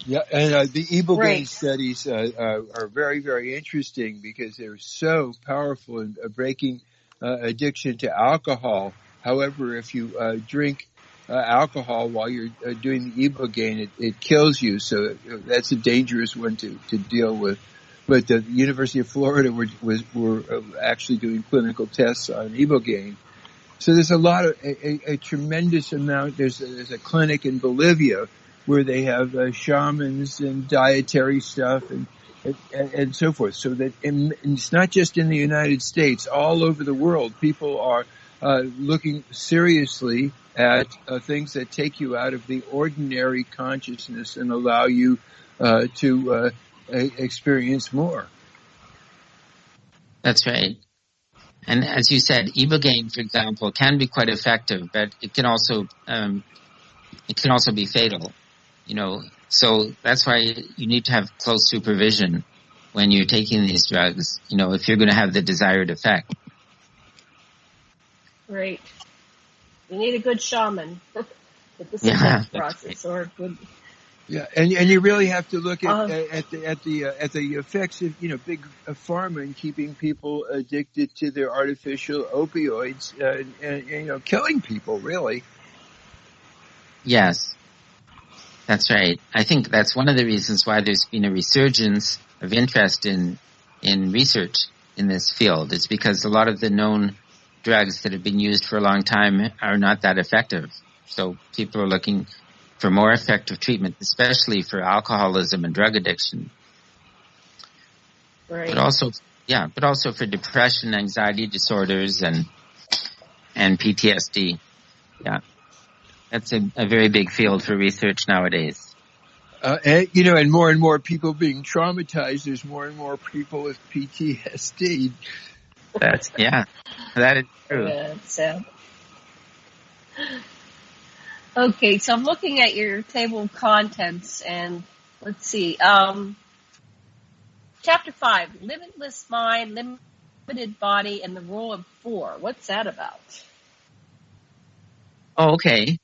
Yeah, and the Ibogaine studies are very, very interesting because they're so powerful in breaking addiction to alcohol. However, if you drink alcohol while you're doing the Ibogaine, it kills you. So that's a dangerous one to deal with. But the University of Florida were actually doing clinical tests on Ibogaine. So there's a tremendous amount. There's a clinic in Bolivia where they have shamans and dietary stuff and so forth. So that it's not just in the United States, all over the world, people are looking seriously at things that take you out of the ordinary consciousness and allow you to experience more. That's right. And as you said, Ibogaine, for example, can be quite effective, but it can also be fatal. So that's why you need to have close supervision when you're taking these drugs, if you're going to have the desired effect. Right. You need a good shaman with the synthesis process or a good. Yeah, and you really have to look at the effects of big pharma and keeping people addicted to their artificial opioids and killing people really. Yes. That's right. I think that's one of the reasons why there's been a resurgence of interest in research in this field. It's because a lot of the known drugs that have been used for a long time are not that effective. So people are looking for more effective treatment, especially for alcoholism and drug addiction. Right. But also for depression, anxiety disorders, and PTSD. Yeah. That's a very big field for research nowadays. And more people being traumatized. There's more and more people with PTSD. That is true. Yeah, so. Okay, so I'm looking at your table of contents, and let's see. Chapter 5, Limitless Mind, Limited Body, and the Rule of 4. What's that about? Oh, okay.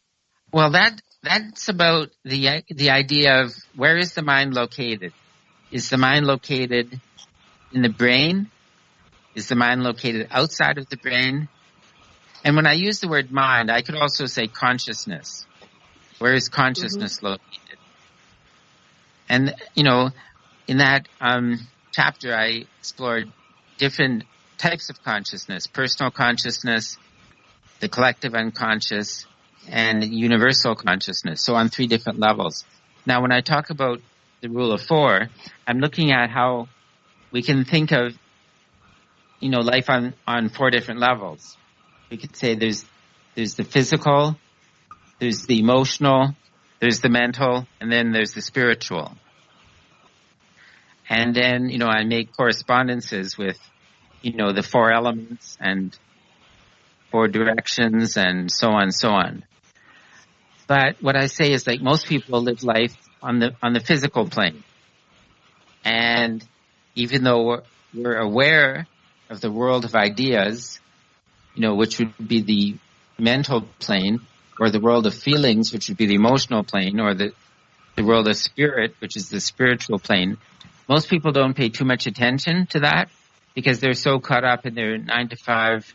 Well, that's about the idea of where is the mind located? Is the mind located in the brain? Is the mind located outside of the brain? And when I use the word mind, I could also say consciousness. Where is consciousness located? And, in that chapter, I explored different types of consciousness: personal consciousness, the collective unconscious, and universal consciousness. So on 3 different levels. Now, when I talk about the rule of 4, I'm looking at how we can think of, life on 4 different levels. We could say there's the physical, there's the emotional, there's the mental, and then there's the spiritual. And then, I make correspondences with, the 4 elements and 4 directions and so on and so on. But what I say is, like, most people live life on the physical plane. And even though we're aware of the world of ideas, which would be the mental plane, or the world of feelings, which would be the emotional plane, or the world of spirit, which is the spiritual plane, most people don't pay too much attention to that because they're so caught up in their 9-to-5,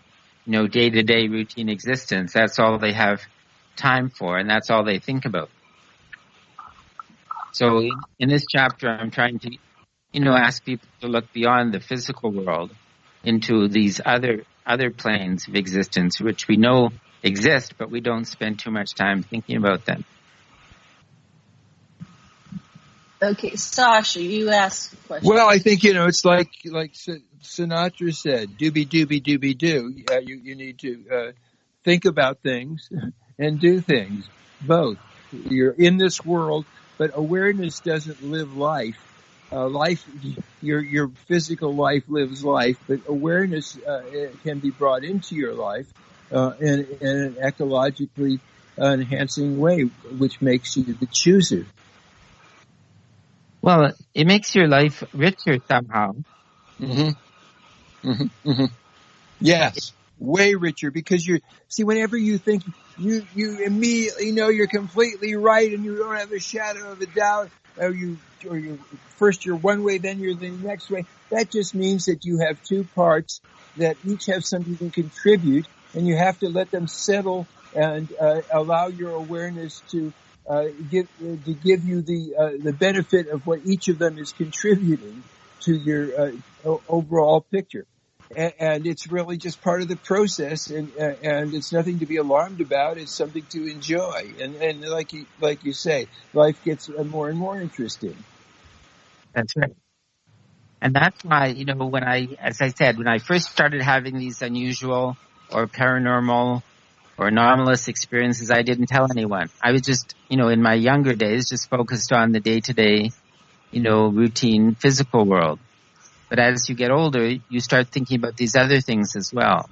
day-to-day routine existence. That's all they have time for, and that's all they think about. So in this chapter, I'm trying to, ask people to look beyond the physical world into these other planes of existence, which we know exist, but we don't spend too much time thinking about them. Okay, Sasha, you asked a question. Well, I think, it's like Sinatra said, doobie-doobie-doobie-doo. You need to think about things and do things, both. You're in this world, but awareness doesn't live life. Your physical life lives life, but awareness can be brought into your life in an ecologically enhancing way, which makes you the chooser. Well, it makes your life richer somehow. Yes, way richer, because whenever you think you immediately know you're completely right and you don't have a shadow of a doubt, or first you're one way, then you're the next way. That just means that you have 2 parts that each have something to contribute, and you have to let them settle and allow your awareness to give you the benefit of what each of them is contributing to your overall picture. And it's really just part of the process, and it's nothing to be alarmed about. It's something to enjoy, and like you say, life gets more and more interesting. That's right, and that's why when I first started having these unusual or paranormal or anomalous experiences, I didn't tell anyone. I was just in my younger days just focused on the day-to-day, routine physical world. But as you get older, you start thinking about these other things as well.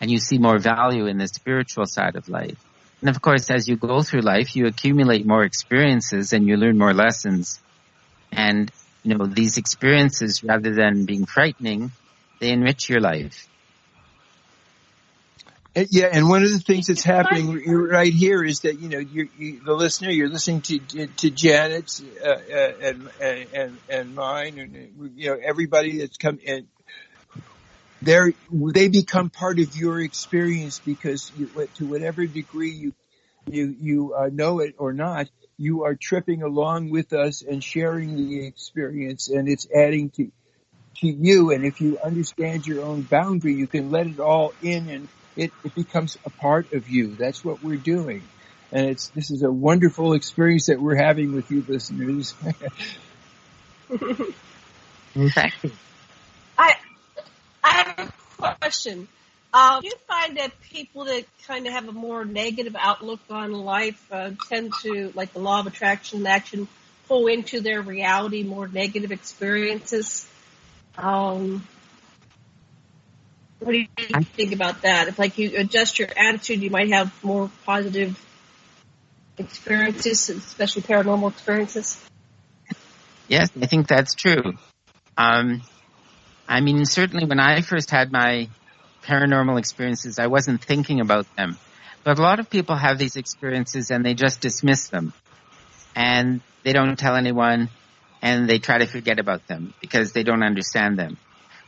And you see more value in the spiritual side of life. And of course, as you go through life, you accumulate more experiences and you learn more lessons. And, these experiences, rather than being frightening, they enrich your life. Yeah, and one of the things that's happening right here is that the listener, you're listening to Janet's and mine, and everybody that's come in. They become part of your experience because to whatever degree you know it or not, you are tripping along with us and sharing the experience, and it's adding to you. And if you understand your own boundary, you can let it all in, and it becomes a part of you. That's what we're doing. And this is a wonderful experience that we're having with you listeners. Thank you. I have a question. Do you find that people that kind of have a more negative outlook on life tend to, like the law of attraction and action, pull into their reality more negative experiences? What do you think about that? If like you adjust your attitude, you might have more positive experiences, especially paranormal experiences? Yes, I think that's true. I mean, certainly when I first had my paranormal experiences, I wasn't thinking about them. But a lot of people have these experiences and they just dismiss them. And they don't tell anyone, and they try to forget about them because they don't understand them.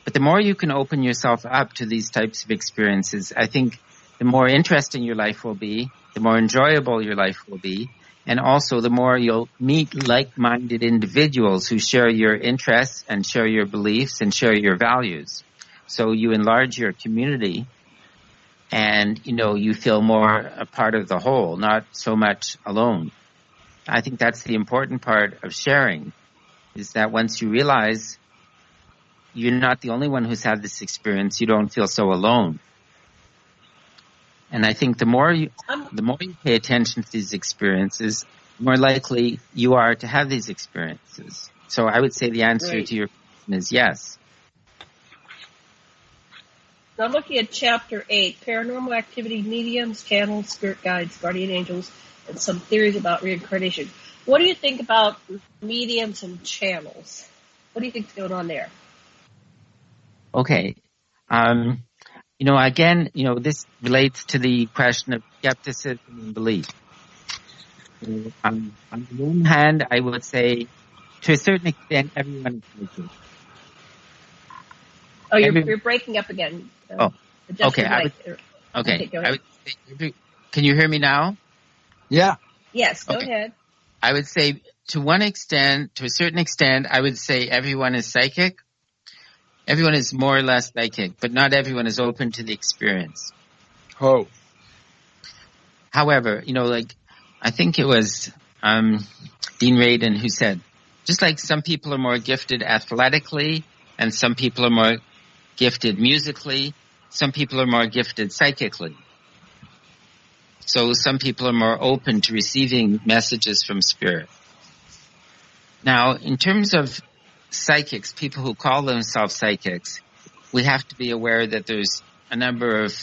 But the more you can open yourself up to these types of experiences, I think the more interesting your life will be, the more enjoyable your life will be, and also the more you'll meet like-minded individuals who share your interests and share your beliefs and share your values. So you enlarge your community and, you feel more a part of the whole, not so much alone. I think that's the important part of sharing, is that once you realize you're not the only one who's had this experience, you don't feel so alone. And I think the more you pay attention to these experiences, the more likely you are to have these experiences. So I would say the answer to your question is yes. Now, I'm looking at Chapter 8, Paranormal Activity, Mediums, Channels, Spirit Guides, Guardian Angels, and some theories about reincarnation. What do you think about mediums and channels? What do you think's going on there? Okay. Again, this relates to the question of skepticism and belief. On the one hand, I would say, to a certain extent, everyone is psychic. Oh, you're breaking up again. Okay. Can you hear me now? Yeah. Yes, go ahead. I would say, to a certain extent, I would say everyone is psychic. Everyone is more or less psychic, but not everyone is open to the experience. Oh. However, I think it was Dean Radin who said, just like some people are more gifted athletically and some people are more gifted musically, some people are more gifted psychically. So some people are more open to receiving messages from spirit. Now, in terms of psychics, people who call themselves psychics, we have to be aware that there's a number of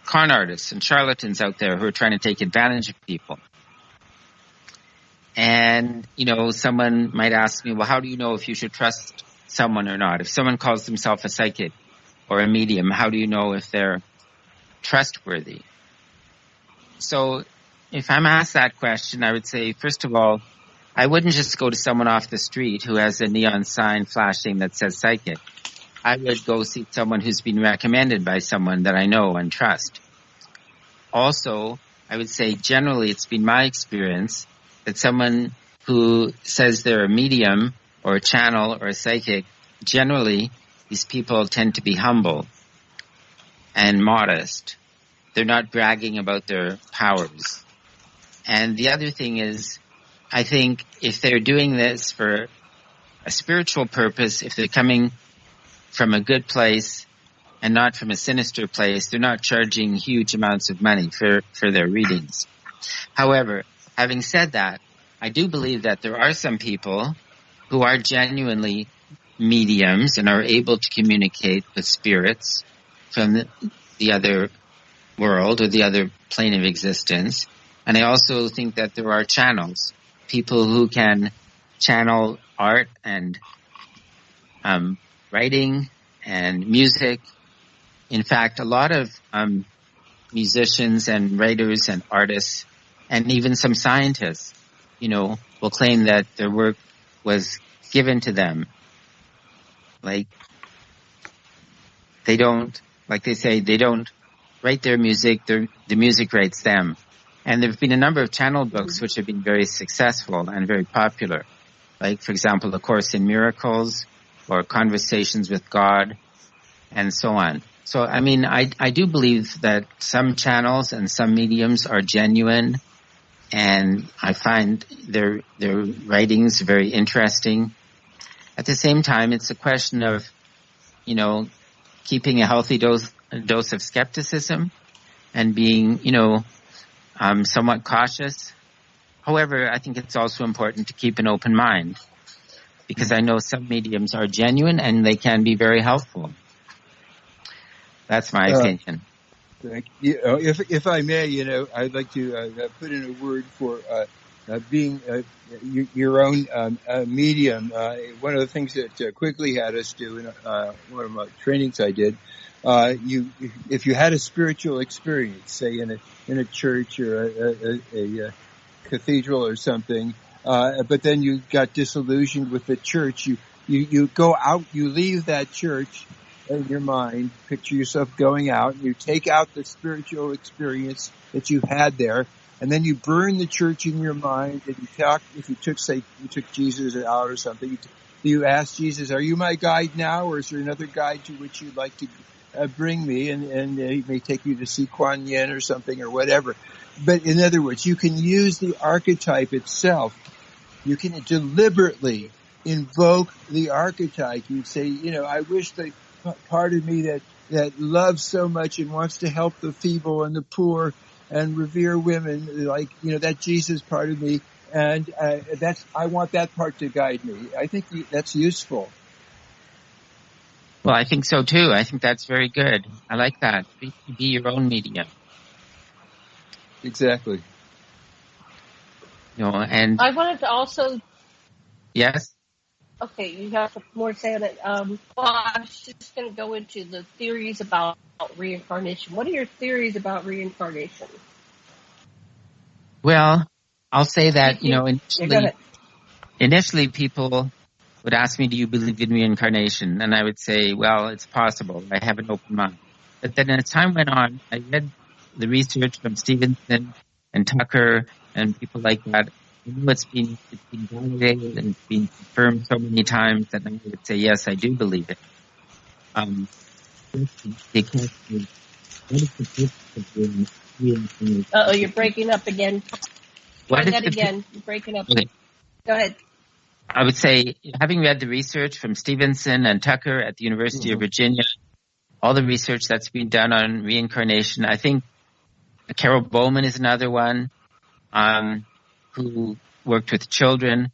con artists and charlatans out there who are trying to take advantage of people. And, someone might ask me, well, how do you know if you should trust someone or not? If someone calls themselves a psychic or a medium, how do you know if they're trustworthy? So if I'm asked that question, I would say, first of all, I wouldn't just go to someone off the street who has a neon sign flashing that says psychic. I would go see someone who's been recommended by someone that I know and trust. Also, I would say generally it's been my experience that someone who says they're a medium or a channel or a psychic, generally these people tend to be humble and modest. They're not bragging about their powers. And the other thing is, I think if they're doing this for a spiritual purpose, if they're coming from a good place and not from a sinister place, they're not charging huge amounts of money for their readings. However, having said that, I do believe that there are some people who are genuinely mediums and are able to communicate with spirits from the other world or the other plane of existence. And I also think that there are channels, people who can channel art and writing and music. In fact, a lot of musicians and writers and artists and even some scientists, will claim that their work was given to them. Like they say, they don't write their music, the music writes them. And there have been a number of channel books which have been very successful and very popular. Like, for example, A Course in Miracles or Conversations with God and so on. So, I mean, I do believe that some channels and some mediums are genuine, and I find their writings very interesting. At the same time, it's a question of, you know, keeping a healthy dose of skepticism and being, you know, somewhat cautious. However, I think it's also important to keep an open mind, because I know some mediums are genuine and they can be very helpful. That's my opinion. If I may, you know, I'd like to put in a word for being your own medium. One of the things that Quigley had us do in one of my trainings I did, if you had a spiritual experience, say in a church or a cathedral or something, but then you got disillusioned with the church, you go out, you leave that church in your mind, picture yourself going out, you take out the spiritual experience that you had there, and then you burn the church in your mind, and you talk, if you took Jesus out or something, you ask Jesus, are you my guide now, or is there another guide to which you'd like to bring me, and he may take you to see Kuan Yin or something or whatever. But in other words, you can use the archetype itself. You can deliberately invoke the archetype. You say, you know, I wish the part of me that loves so much and wants to help the feeble and the poor and revere women, like, you know, that Jesus part of me, and I want that part to guide me. I think that's useful. Well, I think so too. I think that's very good. I like that. Be your own medium. Exactly. You know, and I wanted to also. Yes. Okay, you have more to say on it. Well, I was just going to go into the theories about reincarnation. What are your theories about reincarnation? Well, I'll say that, you know, go initially people would ask me, do you believe in reincarnation? And I would say, well, it's possible. I have an open mind. But then as time went on, I read the research from Stevenson and Tucker and people like that. I know it's been validated and it's been confirmed so many times that I would say, yes, I do believe it. Uh-oh, you're breaking up again. Try that again. You're breaking up. Okay. Go ahead. I would say, having read the research from Stevenson and Tucker at the University of Virginia, all the research that's been done on reincarnation, I think Carol Bowman is another one, who worked with children.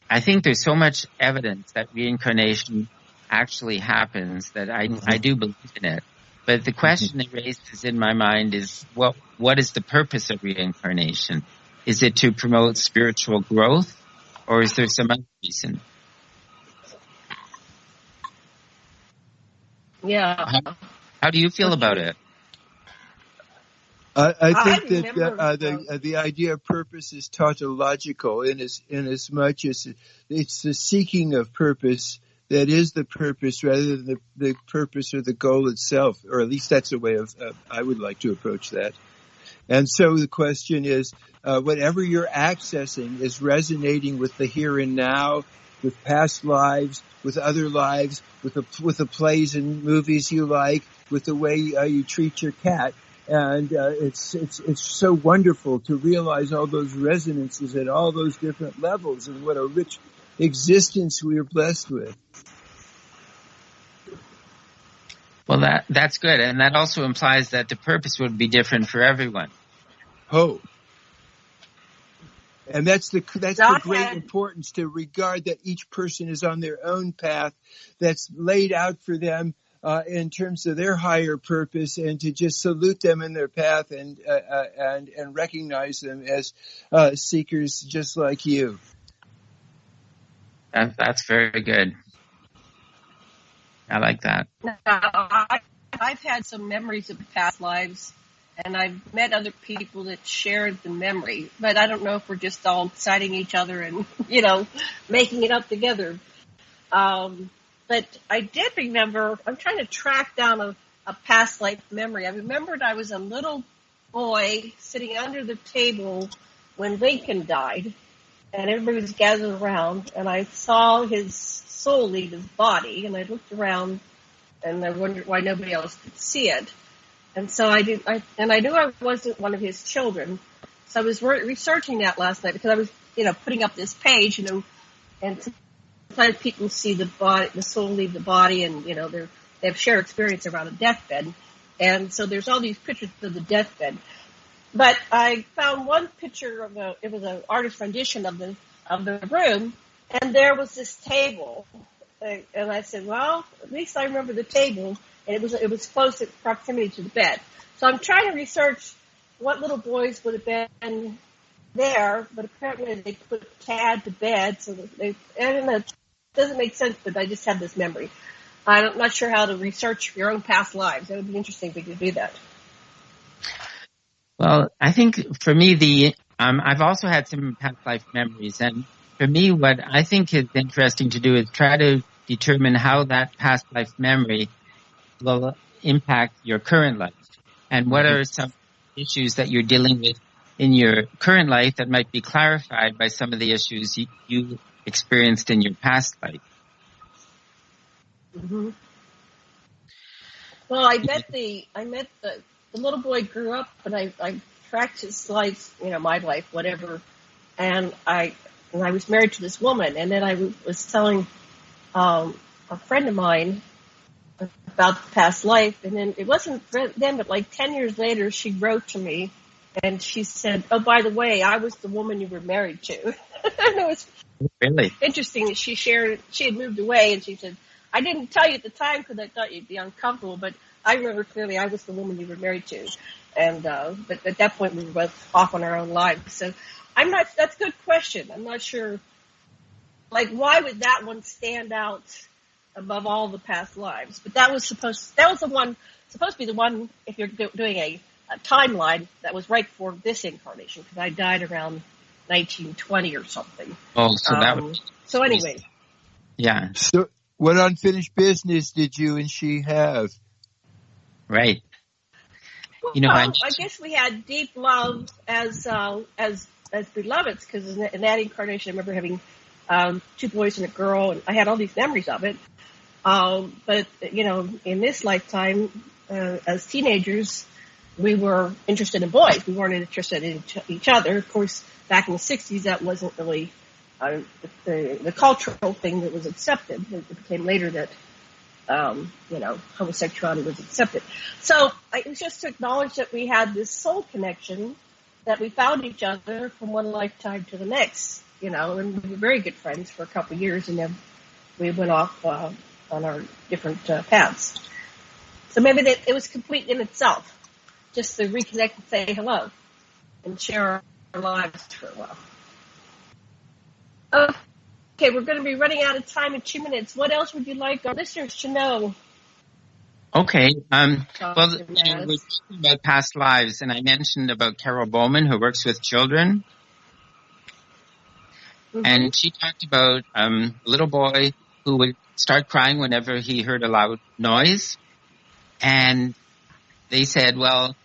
I think there's so much evidence that reincarnation actually happens that I do believe in it. But the question that raises in my mind is, well, what is the purpose of reincarnation? Is it to promote spiritual growth, or is there some other reason? Yeah. How do you feel about it? I think that the idea of purpose is tautological in as much as it's the seeking of purpose that is the purpose rather than the purpose or the goal itself, or at least that's the way I would like to approach that. And so the question is, whatever you're accessing is resonating with the here and now, with past lives, with other lives, with the plays and movies you like, with the way you treat your cat. And it's so wonderful to realize all those resonances at all those different levels, and what a rich existence we are blessed with. Well, that's good, and that also implies that the purpose would be different for everyone. Oh, and that's the great importance, to regard that each person is on their own path that's laid out for them in terms of their higher purpose, and to just salute them in their path and recognize them as seekers just like you. That's very good. I like that. Now, I've had some memories of past lives, and I've met other people that shared the memory, but I don't know if we're just all citing each other and, making it up together. But I did remember, I'm trying to track down a past life memory. I remembered I was a little boy sitting under the table when Lincoln died, and everybody was gathered around, and I saw his soul leave his body, and I looked around, and I wondered why nobody else could see it. And so I knew I wasn't one of his children. So I was researching that last night because I was, putting up this page, and sometimes people see the soul leave the body, and, they have shared experience around a deathbed. And so there's all these pictures of the deathbed. But I found one picture it was an artist rendition of the room, and there was this table. And I said, well, at least I remember the table, and it was close in proximity to the bed. So I'm trying to research what little boys would have been there, but apparently they put Tad to bed, so I don't know, it doesn't make sense, but I just have this memory. I'm not sure how to research your own past lives. That would be interesting if we could do that. Well, I think for me, I've also had some past life memories, and for me, what I think is interesting to do is try to determine how that past life memory will impact your current life, and what are some issues that you're dealing with in your current life that might be clarified by some of the issues you experienced in your past life. Mm-hmm. Well, I met the little boy grew up, and I tracked his life, my life, whatever, and I was married to this woman, and then I was telling a friend of mine about the past life, and then it wasn't then, but like 10 years later, she wrote to me, and she said, "Oh, by the way, I was the woman you were married to." And it was really interesting that she had moved away, and she said, "I didn't tell you at the time because I thought you'd be uncomfortable, but I remember clearly I was the woman you were married to." And but at that point, we were both off on our own lives. So that's a good question. I'm not sure, like, why would that one stand out above all the past lives? But that was supposed to be the one, if you're doing a timeline, that was right before this incarnation, because I died around 1920 or something. Oh, so that was... So anyway. Yeah. So what unfinished business did you and she have? Right. I guess we had deep love as beloveds, because in that incarnation, I remember having 2 boys and a girl, and I had all these memories of it. But in this lifetime, as teenagers, we were interested in boys. We weren't interested in each other. Of course, back in the 60s, that wasn't really the cultural thing that was accepted. It became later that homosexuality was accepted. So it was just to acknowledge that we had this soul connection, that we found each other from one lifetime to the next, and we were very good friends for a couple of years, and then we went off on our different paths. So maybe it was complete in itself, just to reconnect and say hello and share our lives for a while. Okay, we're going to be running out of time in 2 minutes. What else would you like our listeners to know? Okay. We're talking about past lives, and I mentioned about Carol Bowman, who works with children. Mm-hmm. And she talked about a little boy who would start crying whenever he heard a loud noise. And they said, well,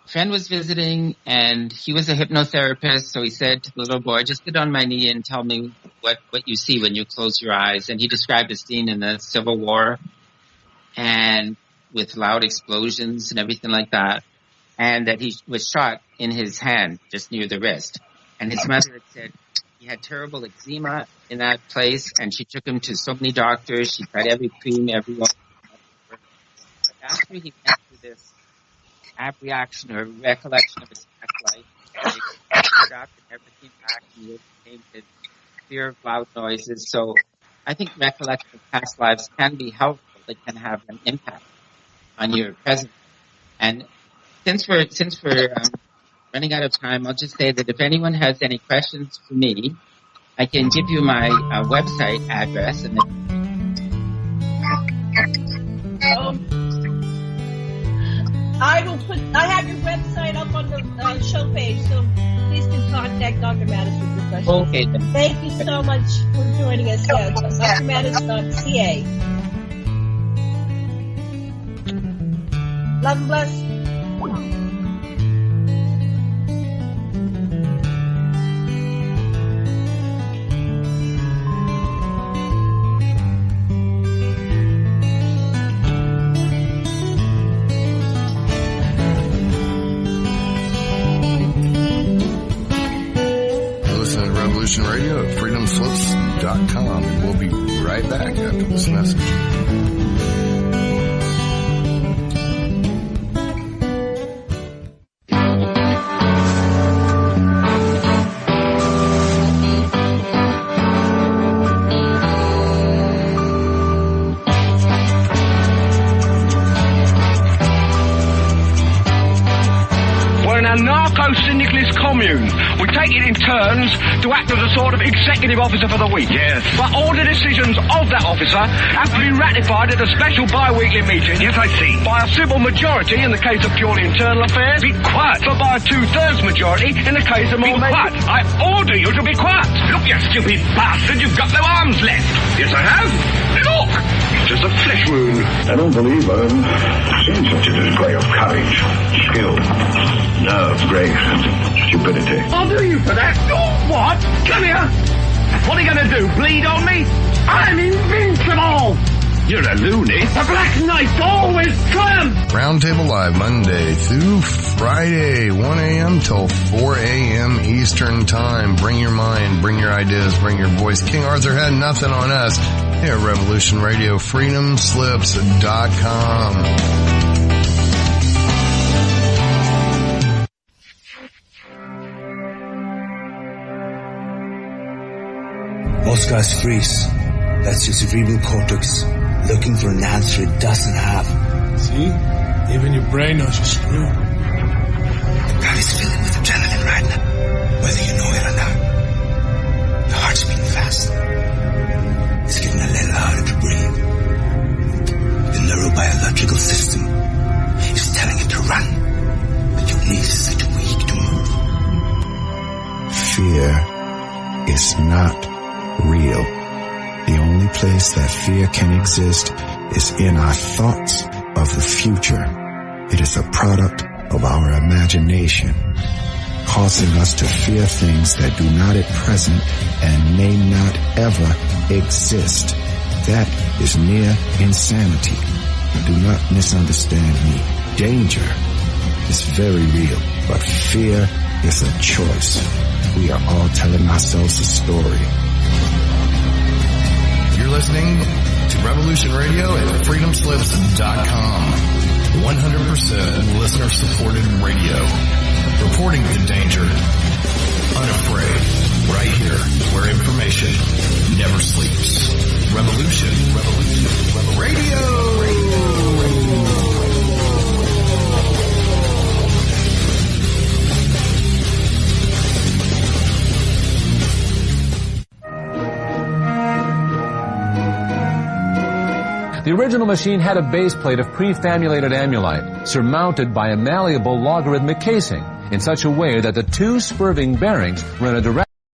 a friend was visiting, and he was a hypnotherapist, so he said to the little boy, just sit on my knee and tell me what you see when you close your eyes. And he described a scene in the Civil War, and with loud explosions and everything like that, and that he was shot in his hand, just near the wrist. And his mother had said he had terrible eczema in that place, and she took him to so many doctors. She tried every cream, everyone. But after he went through this reaction or recollection of his past life, he stopped and never came back, and he became his fear of loud noises. So I think recollection of past lives can be helpful. It can have an impact on your present. And since we're running out of time, I'll just say that if anyone has any questions for me, I can give you my website address. And I have your website up on the show page, so please can contact Dr. Matas with your questions. Okay, then. Thank you so much for joining us. drmatas.ca. Love and bless. Revolution Radio at freedomslips.com. And we'll be right back after this message. Narco-syndicalist commune. We take it in turns to act as a sort of executive officer for the week. Yes. But all the decisions of that officer have to be ratified at a special bi-weekly meeting. Yes, I see. By a simple majority in the case of purely internal affairs. Be quiet. But by a 2/3 majority in the case of more... Be quiet. I order you to be quiet. Look, you stupid bastard, you've got no arms left. Yes, I have. Look. Just a flesh wound. I don't believe I've seen such a display of courage, skill, nerve, grace, and stupidity. I'll do you for that. Oh, what? Come here. What are you going to do, bleed on me? I'm invincible. You're a loony. The Black Knight always triumphs. Roundtable Live Monday through Friday, 1 a.m. till 4 a.m. Eastern Time. Bring your mind, bring your ideas, bring your voice. King Arthur had nothing on us here at Revolution Radio, freedomslips.com. Oscar's freeze. That's your cerebral cortex looking for an answer it doesn't have. See? Even your brain knows you're screwed. The body's filling with adrenaline right now, whether you know it or not. Your heart's beating fast. It's getting a little harder to breathe. The neurobiological system is telling it to run, but your knees are too weak to move. Fear is not real. The only place that fear can exist is in our thoughts of the future. It is a product of our imagination, causing us to fear things that do not at present and may not ever exist. That is near insanity. Do not misunderstand me. Danger is very real, but fear is a choice. We are all telling ourselves a story. You're listening to Revolution Radio at freedomslips.com. 100% listener-supported radio. Reporting the danger, unafraid, right here, where information never sleeps. Revolution Radio. The original machine had a base plate of prefamulated amulite, surmounted by a malleable logarithmic casing, in such a way that the two spurving bearings were in a direct